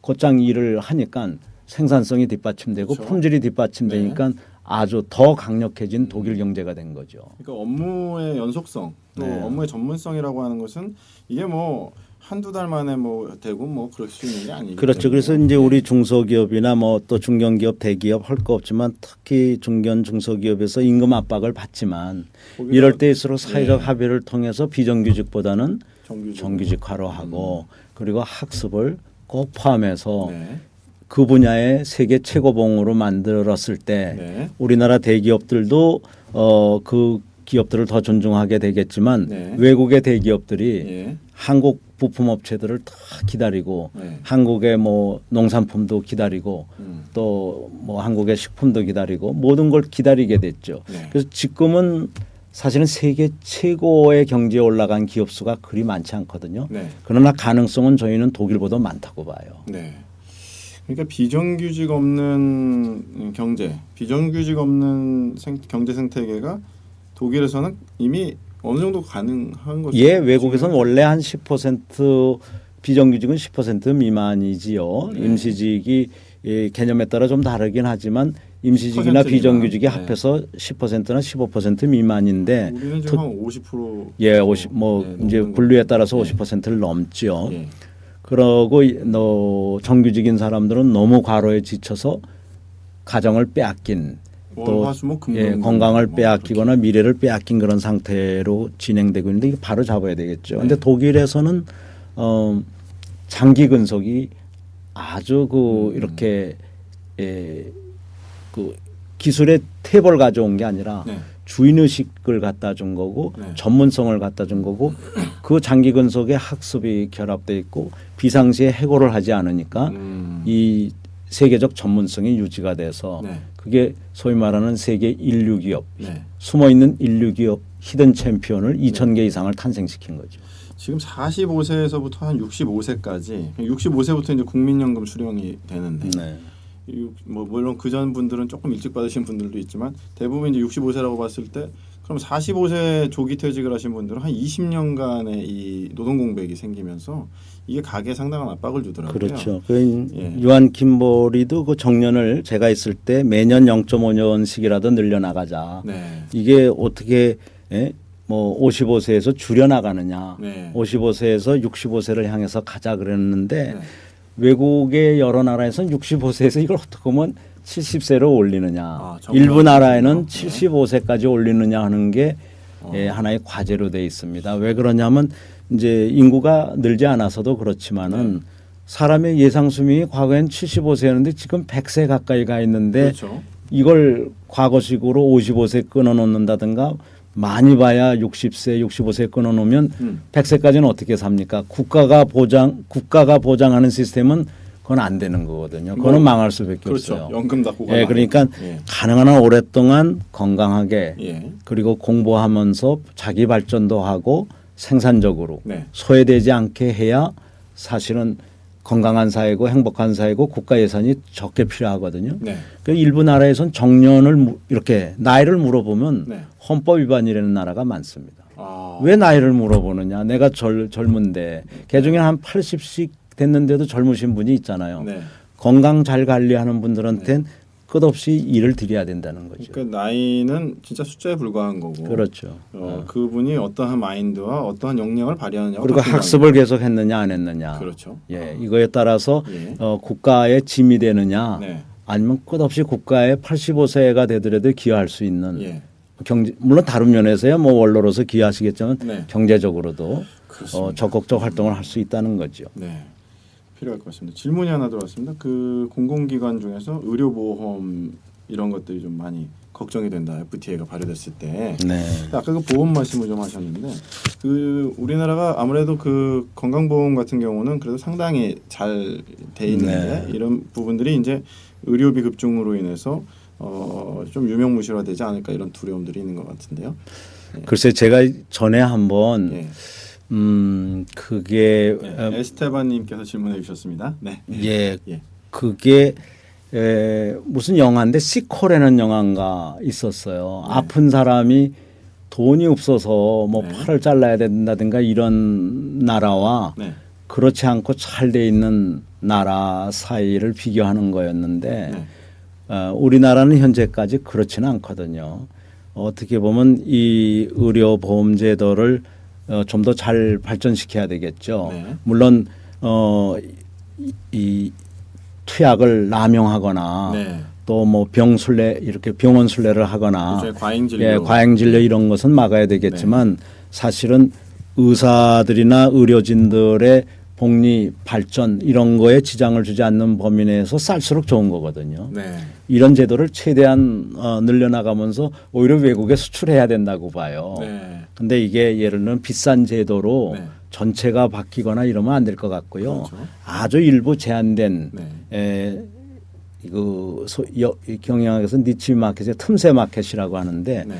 곧장 일을 하니까 생산성이 뒷받침되고 그렇죠. 품질이 뒷받침되니까 아주 더 강력해진 독일 경제가 된 거죠. 그러니까 업무의 연속성 또 네. 업무의 전문성이라고 하는 것은 이게 뭐 한두 달 만에 뭐 되고 뭐 그럴 수 있는 게 아니기 그렇죠. 때문에. 그래서 이제 네. 우리 중소기업이나 뭐 또 중견기업, 대기업 할 거 없지만 특히 중견 중소기업에서 임금 압박을 받지만 거기다- 이럴 때일수록 사회적 네. 합의를 통해서 비정규직보다는 정규직. 정규직화로 하고 그리고 학습을 꼭 포함해서 네. 그 분야의 세계 최고봉으로 만들었을 때 네. 우리나라 대기업들도 그 기업들을 더 존중하게 되겠지만 네. 외국의 대기업들이 예. 한국 부품업체들을 다 기다리고 네. 한국의 뭐 농산품도 기다리고 또 뭐 한국의 식품도 기다리고 모든 걸 기다리게 됐죠. 네. 그래서 지금은 사실은 세계 최고의 경제에 올라간 기업 수가 그리 많지 않거든요. 네. 그러나 가능성은 저희는 독일보다 많다고 봐요. 네. 그러니까 비정규직 없는 경제, 비정규직 없는 경제 생태계가 독일에서는 이미 어느 정도 가능한 거죠. 예, 외국에서는 원래 한 10% 비정규직은 10% 미만이지요. 네. 임시직이 개념에 따라 좀 다르긴 하지만 임시직이나 10% 비정규직이 미만. 네. 합해서 10%나 15% 미만인데 우리는 지금 한 50%. 예, 50 뭐 네, 이제 넘는 분류에 거. 따라서 네. 50%를 넘죠. 예. 그러고 정규직인 사람들은 너무 과로에 지쳐서 가정을 빼앗긴 또 월화수목 예, 금금 건강을 뭐 빼앗기거나 미래를 빼앗긴 그런 상태로 진행되고 있는데 이게 바로 잡아야 되겠죠. 그런데 네. 독일에서는 장기 근속이 아주 이렇게 그 기술의 탭을 가져온 게 아니라 네. 주인 의식을 갖다 준 거고 네. 전문성을 갖다 준 거고 그 장기 근속에 학습이 결합돼 있고 비상시에 해고를 하지 않으니까 이 세계적 전문성이 유지가 돼서 네. 그게 소위 말하는 세계 인류 기업 네. 숨어 있는 인류 기업 히든 챔피언을 2,000개 이상을 탄생시킨 거죠. 지금 45세에서부터 한 65세까지 65세부터 이제 국민연금 수령이 되는데 네. 뭐 물론 그전 분들은 조금 일찍 받으신 분들도 있지만 대부분 이제 65세라고 봤을 때 그럼 45세 조기 퇴직을 하신 분들은 한 20년간의 이 노동 공백이 생기면서 이게 가계에 상당한 압박을 주더라고요. 그렇죠. 예. 유한 킴볼이도 그 정년을 제가 있을 때 매년 0.5년씩이라도 늘려나가자. 네. 이게 어떻게 뭐 55세에서 줄여나가느냐. 네. 55세에서 65세를 향해서 가자 그랬는데 네. 외국의 여러 나라에서는 65세에서 이걸 어떻게 보면 70세로 올리느냐. 정말 일부 나라에는 네. 75세까지 올리느냐 하는 게 하나의 과제로 돼 있습니다. 왜 그러냐면 이제 인구가 늘지 않아서도 그렇지만은 사람의 예상 수명이 과거엔 75세였는데 지금 100세 가까이 가 있는데 그렇죠. 이걸 과거식으로 55세 끊어 놓는다든가 많이 봐야 60세, 65세 끊어 놓으면 100세까지는 어떻게 삽니까? 국가가 보장하는 시스템은 그건 안 되는 거거든요. 그거는 망할 수밖에 그렇죠. 없어요. 연금 닫고 예, 그러니까 가능한 한 오랫동안 건강하게 예. 그리고 공부하면서 자기 발전도 하고 생산적으로 네. 소외되지 않게 해야 사실은 건강한 사회고 행복한 사회고 국가 예산이 적게 필요하거든요. 네. 그 일부 나라에선 정년을 이렇게 나이를 물어보면 네. 헌법 위반이라는 나라가 많습니다. 아. 왜 나이를 물어보느냐? 내가 젊은데 개중에 한 80씩 됐는데도 젊으신 분이 있잖아요. 네. 건강 잘 관리하는 분들한테는 끝없이 일을 드려야 된다는 거죠. 그러니까 나이는 진짜 숫자에 불과한 거고. 그렇죠. 그분이 어떠한 마인드와 어떠한 역량을 발휘하느냐. 그리고 학습을 계속 했느냐 안 했느냐. 그렇죠. 예, 이거에 따라서 예. 국가의 짐이 되느냐. 네. 아니면 끝없이 국가에 85세가 되더라도 기여할 수 있는 예. 물론 다른 면에서야 뭐 원로로서 기여하시겠지만 네. 경제적으로도 그렇습니다. 적극적 활동을 할 수 있다는 거죠. 네. 필요할 것 같습니다. 질문이 하나 들어왔습니다. 그 공공기관 중에서 의료보험 이런 것들이 좀 많이 걱정이 된다. FTA가 발효됐을 때. 네. 아까 그 보험 말씀을 좀 하셨는데 그 우리나라가 아무래도 그 건강보험 같은 경우는 그래도 상당히 잘 돼 있는데 이런 부분들이 이제 의료비 급증으로 인해서 좀 유명무실화되지 않을까 이런 두려움들이 있는 것 같은데요. 글쎄 제가 전에 한번 예. 그게 에스테반님께서 질문해 주셨습니다. 네. 예, 예. 그게 무슨 영화인데 시코라는 영화가 있었어요. 네. 아픈 사람이 돈이 없어서 뭐 네. 팔을 잘라야 된다든가 이런 나라와 네. 그렇지 않고 잘 돼 있는 나라 사이를 비교하는 거였는데 네. 우리나라는 현재까지 그렇지는 않거든요. 어떻게 보면 이 의료보험제도를 좀 더 잘 발전시켜야 되겠죠. 네. 물론 이 투약을 남용하거나 네. 또 뭐 병술래 이렇게 병원 술래를 하거나 일종의 과잉진료. 예, 과잉진료 이런 것은 막아야 되겠지만 사실은 의사들이나 의료진들의 복리 발전 이런 거에 지장을 주지 않는 범위 내에서 쌀수록 좋은 거거든요. 네. 이런 제도를 최대한 늘려나가면서 오히려 외국에 수출해야 된다고 봐요. 네. 근데 이게 예를 들면 비싼 제도로 네. 전체가 바뀌거나 이러면 안 될 것 같고요. 그렇죠. 아주 일부 제한된 네. 경영학에서 니치 마켓의 틈새 마켓이라고 하는데 네.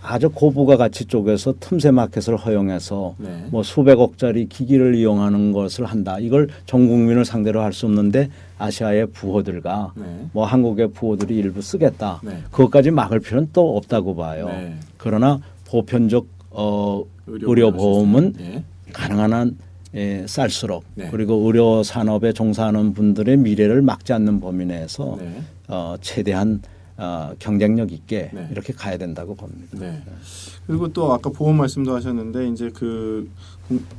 아주 고부가 가치 쪽에서 틈새 마켓을 허용해서 네. 뭐 수백억짜리 기기를 이용하는 것을 한다. 이걸 전 국민을 상대로 할 수 없는데 아시아의 부호들과 네. 뭐 한국의 부호들이 일부 쓰겠다. 네. 그것까지 막을 필요는 또 없다고 봐요. 네. 그러나 보편적 의료보험은 예. 가능한 한 쌀수록 네. 그리고 의료 산업에 종사하는 분들의 미래를 막지 않는 범위 내에서 네. 최대한 경쟁력 있게 네. 이렇게 가야 된다고 봅니다. 네. 그리고 또 아까 보험 말씀도 하셨는데 이제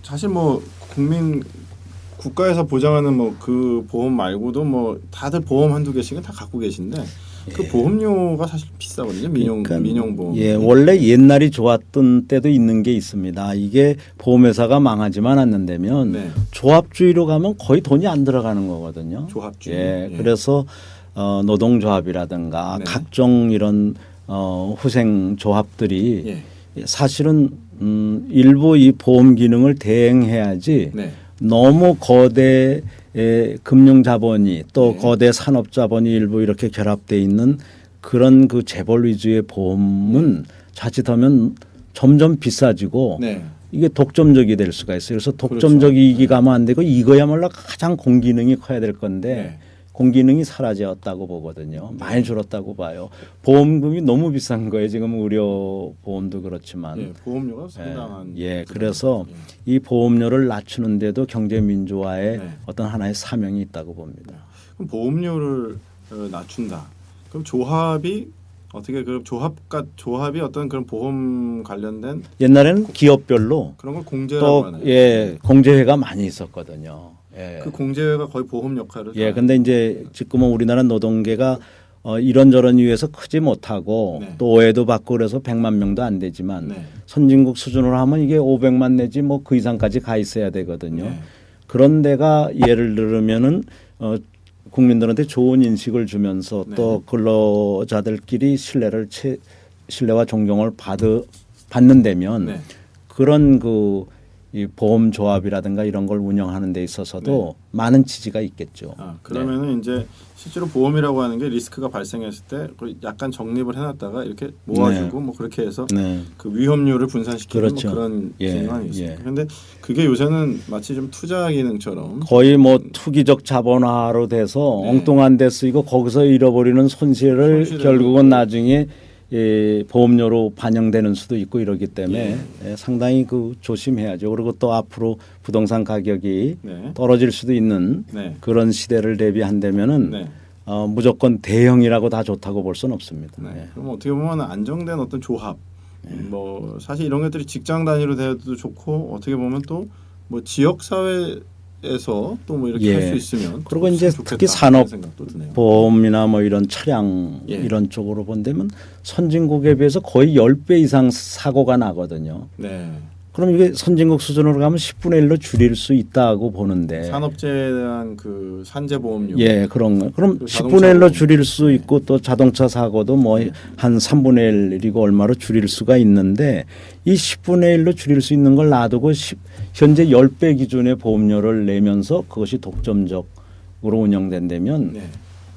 사실 뭐 국가에서 보장하는 뭐 그 보험 말고도 뭐 다들 보험 한두 개씩은 다 갖고 계신데 그 보험료가 사실 비싸거든요. 민영 보험. 예, 원래 옛날이 좋았던 때도 있는 게 있습니다. 이게 보험회사가 망하지만 않는다면 네. 조합주의로 가면 거의 돈이 안 들어가는 거거든요. 조합주의. 예, 예. 그래서 노동조합이라든가 네. 각종 이런 후생 조합들이 예. 사실은 일부 이 보험 기능을 대행해야지 네. 너무 거대 금융 자본이 또 네. 거대 산업 자본이 일부 이렇게 결합돼 있는 그런 그 재벌 위주의 보험은 자칫하면 점점 비싸지고 네. 이게 독점적이 될 수가 있어요. 그래서 독점적 그렇죠. 이익이 가면 안 되고 이거야말로 가장 공기능이 커야 될 건데 네. 공기능이 사라졌다고 보거든요. 많이 줄었다고 봐요. 보험금이 너무 비싼 거예요. 지금 의료 보험도 그렇지만. 예, 보험료가 상당한. 예, 그래서 이 보험료를 낮추는데도 경제 민주화의 네. 어떤 하나의 사명이 있다고 봅니다. 그럼 보험료를 낮춘다. 그럼 조합이 어떻게 조합이 어떤 그런 보험 관련된 옛날에는 기업별로 그런 걸 공제라고 또 하나요? 예, 공제회가 많이 있었거든요. 예. 그 공제가 거의 보험 역할을. 예, 근데 이제 지금은 우리나라 노동계가 이런저런 이유에서 크지 못하고 네. 또 오해도 받고 그래서 100만 명도 안 되지만 네. 선진국 수준으로 하면 이게 500만 내지 뭐 그 이상까지 가 있어야 되거든요. 네. 그런 데가 예를 들면은 국민들한테 좋은 인식을 주면서 네. 또 근로자들끼리 신뢰와 존경을 받는 데면 네. 그런 이 보험 조합이라든가 이런 걸 운영하는 데 있어서도 많은 지지가 있겠죠. 그러면은 이제 실제로 보험이라고 하는 게 리스크가 발생했을 때 약간 적립을 해놨다가 이렇게 모아주고 뭐 그렇게 해서 그 위험률을 분산시키는 그렇죠. 뭐 그런 기능이 있습니다. 예. 그런데 그게 요새는 마치 좀 투자 기능처럼 거의 뭐 투기적 자본화로 돼서 엉뚱한 데 쓰이고 거기서 잃어버리는 손실을 결국은 나중에 보험료로 반영되는 수도 있고 이러기 때문에 상당히 조심해야죠. 그리고 또 앞으로 부동산 가격이 네. 떨어질 수도 있는 네. 그런 시대를 대비한다면은 네. 무조건 대형이라고 다 좋다고 볼 수는 없습니다. 네. 예. 그럼 어떻게 보면 안정된 어떤 조합, 뭐 사실 이런 것들이 직장 단위로 돼도 좋고 어떻게 보면 또 뭐 지역 사회에서 또 뭐 이렇게 예. 할 수 있으면 그리고 이제 좋겠다 특히 그런 산업 생각도 드네요. 보험이나 뭐 이런 차량 예. 이런 쪽으로 본다면 선진국에 비해서 거의 10배 이상 사고가 나거든요. 네. 그럼 이게 선진국 수준으로 가면 10분의 1로 줄일 수 있다고 보는데 산업재해에 대한 그 산재 보험료. 예, 그런 거. 그럼 그 10분의 1로 자동차 줄일 수 네. 있고 또 자동차 사고도 뭐 한 3분의 1이고 얼마로 줄일 수가 있는데 이 10분의 1로 줄일 수 있는 걸 놔두고 현재 10배 기준의 보험료를 내면서 그것이 독점적으로 운영된다면 네.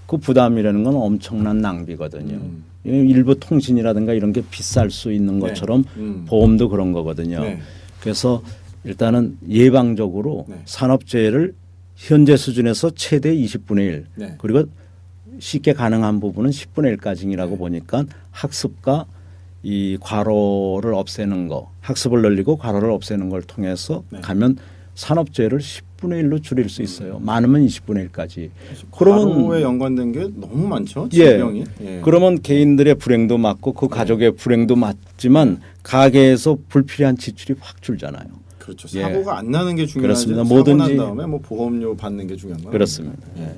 그 부담이라는 건 엄청난 낭비거든요. 일부 통신이라든가 이런 게 비쌀 수 있는 네. 것처럼 보험도 그런 거거든요. 네. 그래서 일단은 예방적으로 네. 산업재해를 현재 수준에서 최대 20분의 1 네. 그리고 쉽게 가능한 부분은 10분의 1까지라고 네. 보니까 학습과 이 과로를 없애는 거, 학습을 늘리고 과로를 없애는 걸 통해서 네. 가면 산업재해를 10분의 1로 줄일 수 있어요. 많으면 20분의 1까지. 과로에 연관된 게 너무 많죠. 예. 질병이. 예. 그러면 개인들의 불행도 맞고 그 가족의 불행도 맞지만 가게에서 불필요한 지출이 확 줄잖아요. 그렇죠. 예. 사고가 안 나는 게 중요하지. 그렇습니다. 사고 난 뭐든지- 다음에 뭐 보험료 받는 게 중요한 거예요. 그렇습니다. 예. 예.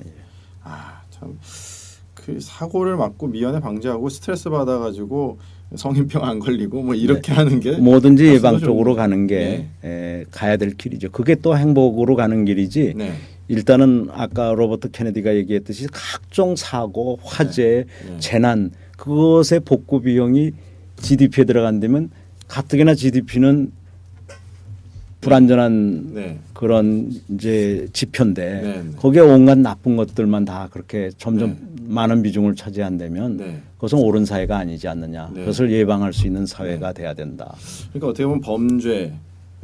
아, 참. 그 사고를 막고 미연에 방지하고 스트레스 받아가지고 성인병 안 걸리고 뭐 이렇게 하는 게 뭐든지 훨씬 예방 더 쪽으로 좋은 가는 게 가야 될 길이죠. 그게 또 행복으로 가는 길이지. 네. 일단은 아까 로버트 케네디가 얘기했듯이 각종 사고, 화재, 네. 재난 그것의 복구 비용이 GDP에 들어간다면 가뜩이나 GDP는 불안전한 네. 그런 이제 지표인데 네, 네. 거기에 온갖 나쁜 것들만 다 그렇게 점점 네. 많은 비중을 차지한다면 네. 그것은 옳은 사회가 아니지 않느냐. 네. 그것을 예방할 수 있는 사회가 돼야 된다. 그러니까 어떻게 보면 범죄,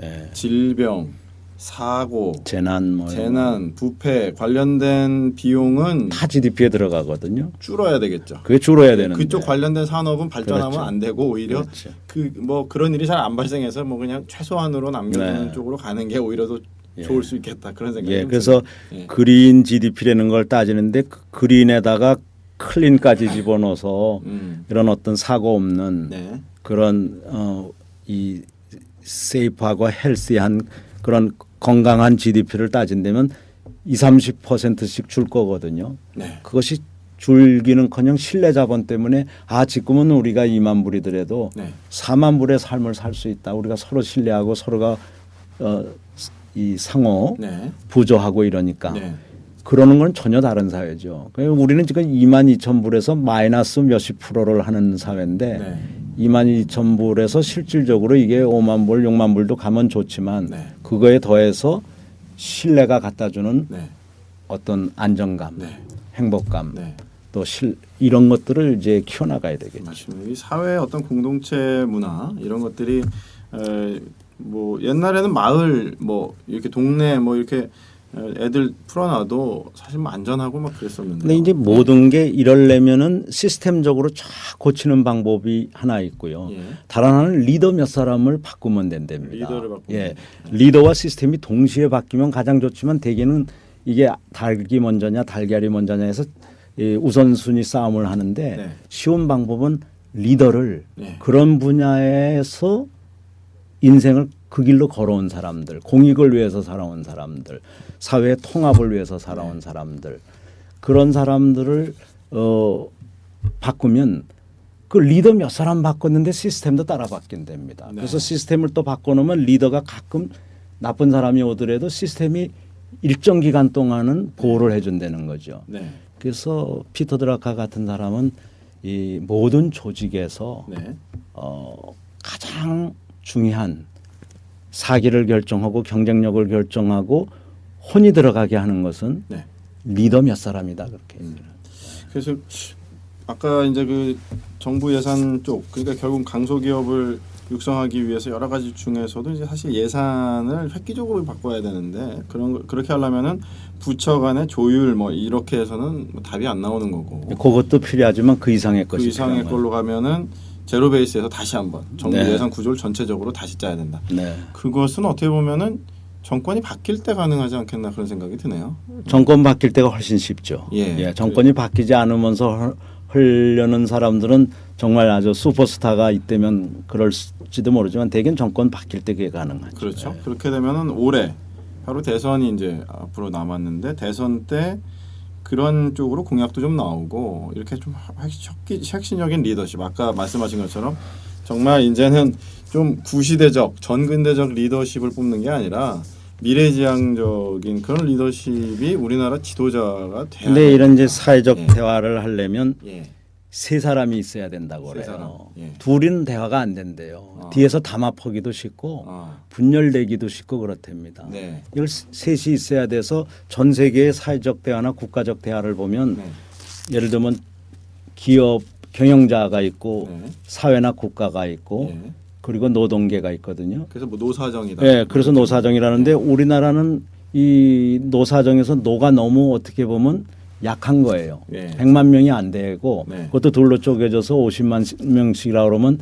예. 질병, 사고, 재난 뭐 이런 재난, 부패 관련된 비용은 다 GDP에 들어가거든요. 줄어야 되겠죠. 그게 줄어야 되는데 그쪽 관련된 산업은 발전하면 그렇죠. 안 되고 오히려 그렇죠. 그 뭐 그런 일이 잘 안 발생해서 뭐 그냥 최소한으로 남겨두는 네. 쪽으로 가는 게 오히려 더 예. 좋을 수 있겠다 그런 생각이 예, 좀 그래서 드네요. 예. 그린 GDP라는 걸 따지는데 그 그린에다가 클린까지 집어넣어서 이런 어떤 사고 없는 네. 그런 이 세이프하고 헬시한 그런 건강한 GDP를 따진다면 20-30%씩 줄 거거든요. 네. 그것이 줄기는커녕 신뢰 자본 때문에 지금은 우리가 2만 불이더라도 네. 4만 불의 삶을 살 수 있다. 우리가 서로 신뢰하고 서로가 이 상호 네. 부조하고 이러니까 네. 그러는 건 전혀 다른 사회죠. 그러니까 우리는 지금 2만 2천 불에서 마이너스 몇십 프로를 하는 사회인데 네. 2만 2천 불에서 실질적으로 이게 5만 불, 6만 불도 가면 좋지만 네. 그거에 더해서 신뢰가 갖다 주는 네. 어떤 안정감, 네. 행복감, 네. 또 이런 것들을 이제 키워나가야 되겠죠. 맞습니다. 이 사회의 어떤 공동체 문화 이런 것들이 뭐 옛날에는 마을 뭐 이렇게 동네 뭐 이렇게 애들 풀어놔도 사실 뭐 안전하고 막 그랬었는데. 근데 이제 모든 게 이러려면은 시스템적으로 쫙 고치는 방법이 하나 있고요. 예. 다른 하나는 리더 몇 사람을 바꾸면 된답니다. 리더를 바꾸면 예, 된다. 리더와 시스템이 동시에 바뀌면 가장 좋지만 대개는 이게 닭이 먼저냐 달걀이 먼저냐 해서 이 우선순위 싸움을 하는데 네. 쉬운 방법은 리더를 네. 그런 분야에서 인생을 그 길로 걸어온 사람들, 공익을 위해서 살아온 사람들, 사회의 통합을 위해서 살아온 사람들, 그런 사람들을 바꾸면 그 리더 몇 사람 바꿨는데 시스템도 따라 바뀐답니다. 네. 그래서 시스템을 또 바꿔놓으면 리더가 가끔 나쁜 사람이 오더라도 시스템이 일정 기간 동안은 보호를 해준다는 거죠. 네. 그래서 피터 드라카 같은 사람은 이 모든 조직에서 네. 가장 중요한 사기를 결정하고 경쟁력을 결정하고 혼이 들어가게 하는 것은 네. 리더 몇 사람이다 그렇게 얘기를 해요. 그래서 아까 이제 그 정부 예산 쪽 그러니까 결국 강소기업을 육성하기 위해서 여러 가지 중에서도 이제 사실 예산을 획기적으로 바꿔야 되는데 그렇게 하려면은 부처 간의 조율 뭐 이렇게 해서는 뭐 답이 안 나오는 거고 그것도 필요하지만 그 이상의 그 것이 이상의 필요한 걸로 가면은 제로 베이스에서 다시 한번 정부 네. 예산 구조를 전체적으로 다시 짜야 된다. 거예요. 네. 그것은 어떻게 보면은 정권이 바뀔 때 가능하지 않겠나 그런 생각이 드네요. 정권 바뀔 때가 훨씬 쉽죠. 예. 정권이 바뀌지 않으면서 하려는 사람들은 정말 아주 슈퍼스타가 있다면 그럴지도 모르지만 대개는 정권 바뀔 때 그게 가능하죠. 그렇죠. 예. 그렇게 되면은 올해 바로 대선이 이제 앞으로 남았는데 대선 때 그런 쪽으로 공약도 좀 나오고 이렇게 좀 혁신적인 리더십 아까 말씀하신 것처럼 정말 이제는 좀 구시대적 전근대적 리더십을 뽑는 게 아니라 미래지향적인 그런 리더십이 우리나라 지도자가 돼야 근데 이런 이제 됩니다. 사회적 예. 대화를 하려면 예. 세 사람이 있어야 된다고 세 사람. 그래요. 예. 둘이는 대화가 안 된대요. 뒤에서 담합하기도 쉽고 분열되기도 쉽고 그렇답니다. 네. 이걸 셋이 있어야 돼서 전 세계의 사회적 대화나 국가적 대화를 보면 네. 예를 들면 기업 경영자가 있고 네. 사회나 국가가 있고 예. 그리고 노동계가 있거든요. 그래서 뭐 노사정이다. 예, 그래서 노사정이라는데 우리나라는 이 노사정에서 노가 너무 어떻게 보면 약한 거예요. 예. 100만 명이 안 되고 네. 그것도 둘로 쪼개져서 50만 명씩이라 그러면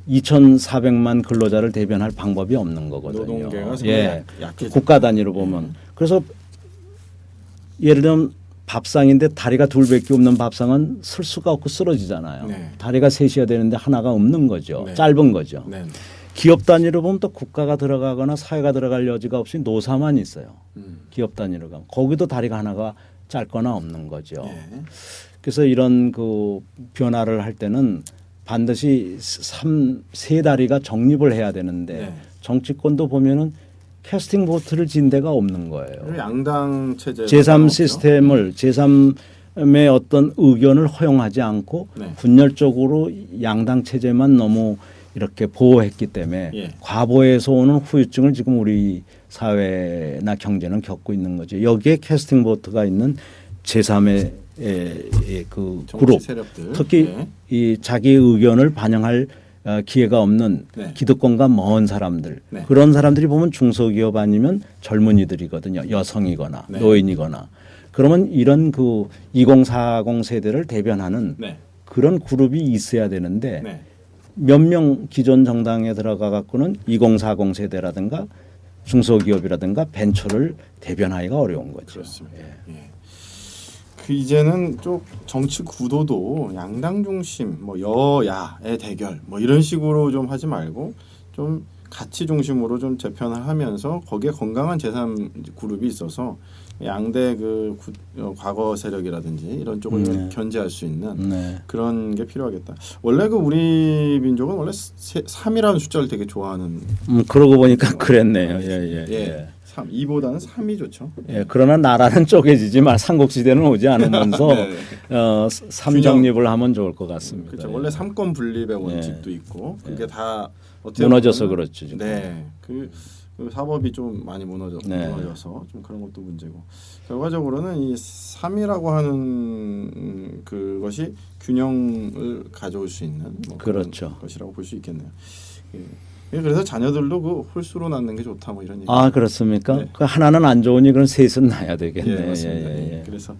2,400만 근로자를 대변할 방법이 없는 거거든요. 노동계가 예. 약해져. 국가 단위로 보면. 그래서 예를 들면 밥상인데 다리가 둘밖에 없는 밥상은 쓸 수가 없고 쓰러지잖아요. 네. 다리가 셋이어야 되는데 하나가 없는 거죠. 네. 짧은 거죠. 네. 기업 단위로 보면 또 국가가 들어가거나 사회가 들어갈 여지가 없이 노사만 있어요. 기업 단위로 가면 거기도 다리가 하나가 짧거나 없는 거죠. 예. 그래서 이런 그 변화를 할 때는 반드시 세 다리가 정립을 해야 되는데 네. 정치권도 보면은 캐스팅 보트를 진 데가 없는 거예요. 그리고 양당 체제 제3 시스템을 제3의 어떤 의견을 허용하지 않고 네. 분열적으로 양당 체제만 너무 이렇게 보호했기 때문에 예. 과거에서 오는 후유증을 지금 우리 사회나 경제는 겪고 있는 거죠. 여기에 캐스팅 보트가 있는 제3의 그 정치 그룹, 세력들. 특히 예. 이 자기 의견을 반영할 기회가 없는 네. 기득권과 먼 사람들 네. 그런 사람들이 보면 중소기업 아니면 젊은이들이거든요. 여성이거나 네. 노인이거나 그러면 이런 그 2040 세대를 대변하는 네. 그런 그룹이 있어야 되는데 네. 몇 명 기존 정당에 들어가 갖고는 2040 세대라든가 중소기업이라든가 벤처를 대변하기가 어려운 거죠. 그렇습니다. 예. 예. 그 이제는 좀 정치 구도도 양당 중심, 뭐 여야의 대결, 뭐 이런 식으로 좀 하지 말고 좀 가치 중심으로 좀 재편을 하면서 거기에 건강한 제3 그룹이 있어서 양대 그 과거 세력이라든지 이런 쪽을 견제할 수 있는 네. 그런 게 필요하겠다. 원래 그 우리 민족은 원래 3이라는 숫자를 되게 좋아하는. 그러고 보니까 그랬네요. 예. 예. 3. 2보다는 3이 좋죠. 예, 그러나 나라는 쪼개지지만 삼국시대는 오지 않으면서 네. 삼정립을 하면 좋을 것 같습니다. 그렇죠. 예. 원래 삼권 분립의 원칙도 있고 그게 다 어떻게 무너져서 보면은 그렇죠. 지금. 네, 그 사법이 좀 많이 네. 무너져서 좀 그런 것도 문제고 결과적으로는 이 3이라고 하는 그것이 균형을 가져올 수 있는 뭐 그런 그렇죠. 것이라고 볼 수 있겠네요. 예, 그래서 자녀들도 그 홀수로 낳는 게 좋다 뭐 이런 얘기. 아 그렇습니까? 네. 그 하나는 안 좋으니 그럼 셋은 낳아야 되겠네요. 예, 맞습니다. 예, 예. 그래서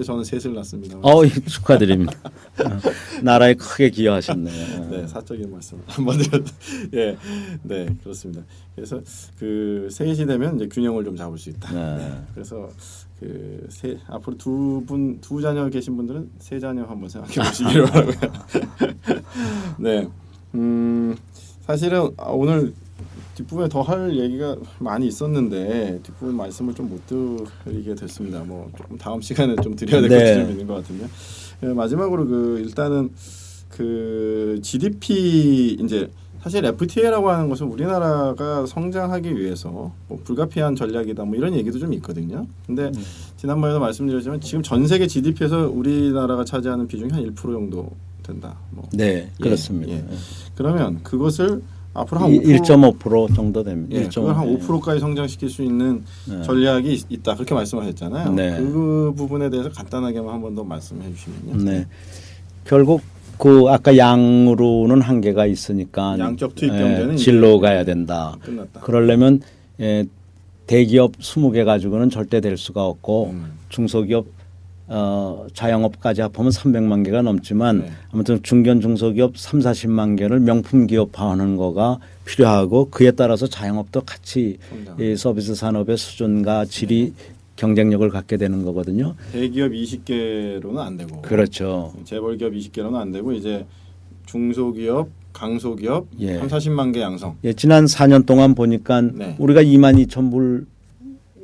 저는 셋을 낳습니다. 축하드립니다. 나라에 크게 기여하셨네요. 네, 사적인 말씀 한번 드렸. 예, 네, 그렇습니다. 그래서 그 셋이 되면 이제 균형을 좀 잡을 수 있다. 네. 네, 그래서 그 앞으로 두 자녀 계신 분들은 세 자녀 한번 생각해 보시기를 바라고요. 네, 사실은 오늘 뒷부분에 더 할 얘기가 많이 있었는데 뒷부분 말씀을 좀 못 드리게 됐습니다. 뭐 조금 다음 시간에 좀 드려야 될 것이 좀 있는 것 같은데 마지막으로 그 일단은 그 GDP 이제 사실 FTA라고 하는 것은 우리나라가 성장하기 위해서 뭐 불가피한 전략이다 뭐 이런 얘기도 좀 있거든요. 근데 지난번에도 말씀드렸지만 지금 전 세계 GDP에서 우리나라가 차지하는 비중이 한 1% 정도 된다. 뭐. 네, 그렇습니다. 예. 그러면 그것을 앞으로 한 1.5% 정도 됩니다. 예, 그걸 한 5%까지 성장시킬 수 있는 전략이 있다 그렇게 말씀하셨잖아요. 네. 그 부분에 대해서 간단하게만 한 번 더 말씀해 주시면요. 네, 결국 그 아까 양으로는 한계가 있으니까 양적 투입 경제는 질로 가야 된다. 끝났다. 그러려면 대기업 20개 가지고는 절대 될 수가 없고 중소기업 자영업까지 합하면 300만 개가 넘지만 네. 아무튼 중견 중소기업 3, 40만 개를 명품 기업화하는 거가 필요하고 그에 따라서 자영업도 같이 이 서비스 산업의 수준과 질이 경쟁력을 갖게 되는 거거든요. 대기업 20개로는 안 되고 그렇죠. 재벌기업 20개로는 안 되고 이제 중소기업, 강소기업 예. 3, 40만 개 양성. 예, 지난 4년 동안 보니까 네. 우리가 22,000불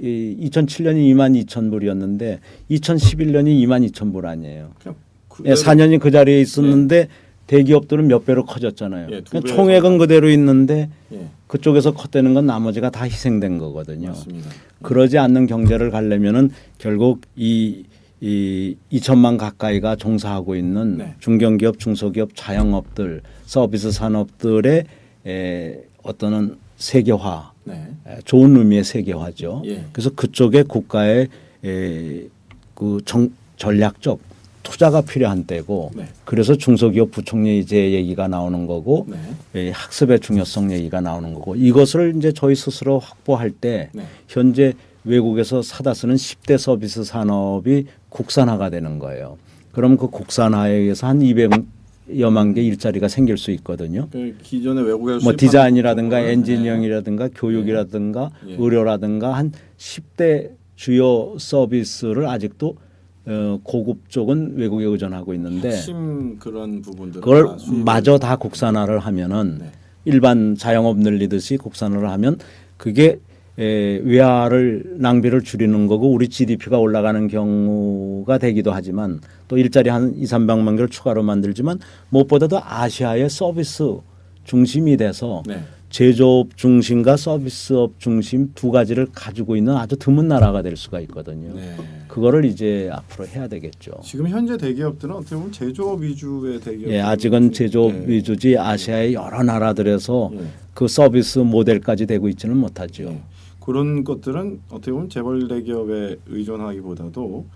2007년이 22,000불이었는데 2011년이 22,000불 아니에요. 그냥 예, 4년이 그 자리에 있었는데 대기업들은 몇 배로 커졌잖아요. 예, 두 그러니까 배에서. 총액은 그대로 있는데 예, 그쪽에서 컸다는 건 나머지가 다 희생된 거거든요. 맞습니다. 그러지 않는 경제를 가려면은 결국 이 2천만 가까이가 종사하고 있는 네. 중견기업, 중소기업, 자영업들, 서비스 산업들의 어떤 세계화, 네. 좋은 의미의 세계화죠. 예. 그래서 그쪽에 국가의 그 전략적 투자가 필요한 때고, 네. 그래서 중소기업 부총리 이제 얘기가 나오는 거고, 네. 학습의 중요성 얘기가 나오는 거고, 이것을 이제 저희 스스로 확보할 때 네. 현재 외국에서 사다 쓰는 10대 서비스 산업이 국산화가 되는 거예요. 그럼 그 국산화에 의해서 한 200여만 개 일자리가 생길 수 있거든요. 그 기존의 외국에서 뭐 수입하는 디자인이라든가 것들은, 엔지니어링이라든가 교육이라든가 예. 의료라든가 한 10대 주요 서비스를 아직도 고급 쪽은 외국에 의존하고 있는데 핵심 그런 부분들 그걸 마저 다 국산화를 하면은 네. 일반 자영업 늘리듯이 국산화를 하면 그게 외화를 낭비를 줄이는 거고 우리 GDP가 올라가는 경우가 되기도 하지만 또 일자리 한 2, 300만 개를 추가로 만들지만 무엇보다도 아시아의 서비스 중심이 돼서 네. 제조업 중심과 서비스업 중심 두 가지를 가지고 있는 아주 드문 나라가 될 수가 있거든요. 네. 그거를 이제 앞으로 해야 되겠죠. 지금 현재 대기업들은 어떻게 보면 제조업 위주의 대기업. 예, 아직은 제조업 위주지 아시아의 여러 나라들에서 예. 그 서비스 모델까지 되고 있지는 못하죠. 예. 그런 것들은 어떻게 보면 재벌 대기업에 의존하기보다도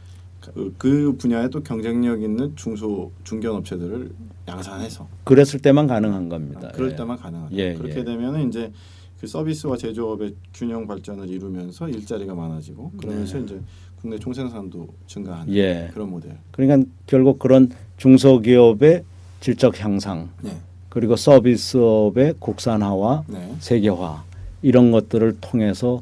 그 분야에 또 경쟁력 있는 중견 업체들을 양산해서 그랬을 때만 가능한 겁니다. 그럴 예. 때만 가능하다. 예, 그렇게 예. 되면은 이제 그 서비스와 제조업의 균형 발전을 이루면서 일자리가 많아지고 그러면서 이제 국내 총생산도 증가하는 예. 그런 모델. 그러니까 결국 그런 중소기업의 질적 향상 네. 그리고 서비스업의 국산화와 네. 세계화 이런 것들을 통해서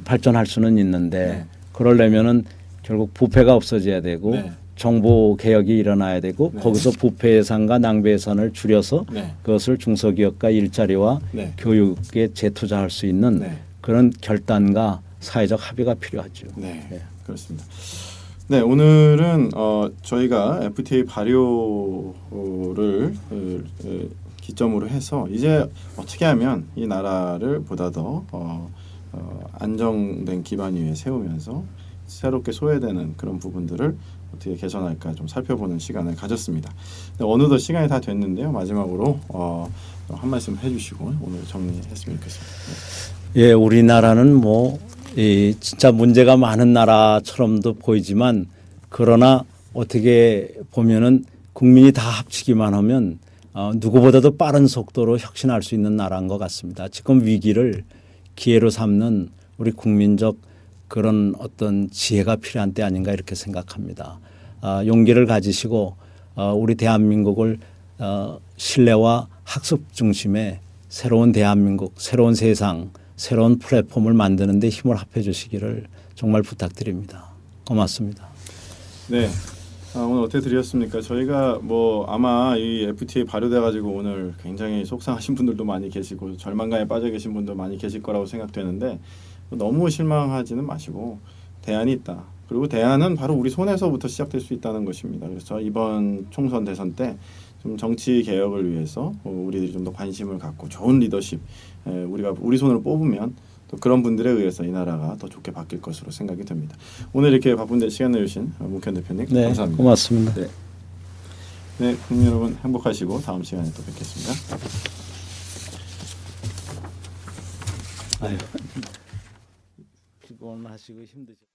발전할 수는 있는데 네. 그러려면은 결국 부패가 없어져야 되고 네. 정보 개혁이 일어나야 되고 네. 거기서 부패 예산과 낭비 예산을 줄여서 네. 그것을 중소기업과 일자리와 네. 교육에 재투자할 수 있는 네. 그런 결단과 사회적 합의가 필요하죠. 네, 예. 그렇습니다. 네, 오늘은 저희가 FTA 발효를 기점으로 해서 이제 어떻게 하면 이 나라를 보다 더 안정된 기반 위에 세우면서 새롭게 소외되는 그런 부분들을 어떻게 개선할까 좀 살펴보는 시간을 가졌습니다. 네, 어느덧 시간이 다 됐는데요. 마지막으로 한 말씀 해주시고 오늘 정리했으면 좋겠습니다. 네. 예, 우리나라는 뭐 진짜 문제가 많은 나라처럼도 보이지만 그러나 어떻게 보면은 국민이 다 합치기만 하면 누구보다도 빠른 속도로 혁신할 수 있는 나라인 것 같습니다. 지금 위기를 기회로 삼는 우리 국민적 그런 어떤 지혜가 필요한 때 아닌가 이렇게 생각합니다. 용기를 가지시고 우리 대한민국을 신뢰와 학습 중심의 새로운 대한민국, 새로운 세상, 새로운 플랫폼을 만드는 데 힘을 합해 주시기를 정말 부탁드립니다. 고맙습니다. 네. 오늘 어떻게 드렸습니까? 저희가 뭐 아마 이 FTA 발효돼 가지고 오늘 굉장히 속상하신 분들도 많이 계시고 절망감에 빠져 계신 분도 많이 계실 거라고 생각되는데 너무 실망하지는 마시고 대안이 있다. 그리고 대안은 바로 우리 손에서부터 시작될 수 있다는 것입니다. 그래서 이번 총선 대선 때 좀 정치 개혁을 위해서 우리들이 좀 더 관심을 갖고 좋은 리더십 우리가 우리 손으로 뽑으면 또 그런 분들에 의해서 이 나라가 더 좋게 바뀔 것으로 생각이 됩니다. 오늘 이렇게 바쁜데 시간 내주신 문현 대표님 네, 감사합니다. 고맙습니다. 네. 네, 국민 여러분 행복하시고 다음 시간에 또 뵙겠습니다. 아유, 피곤하시고 힘드죠.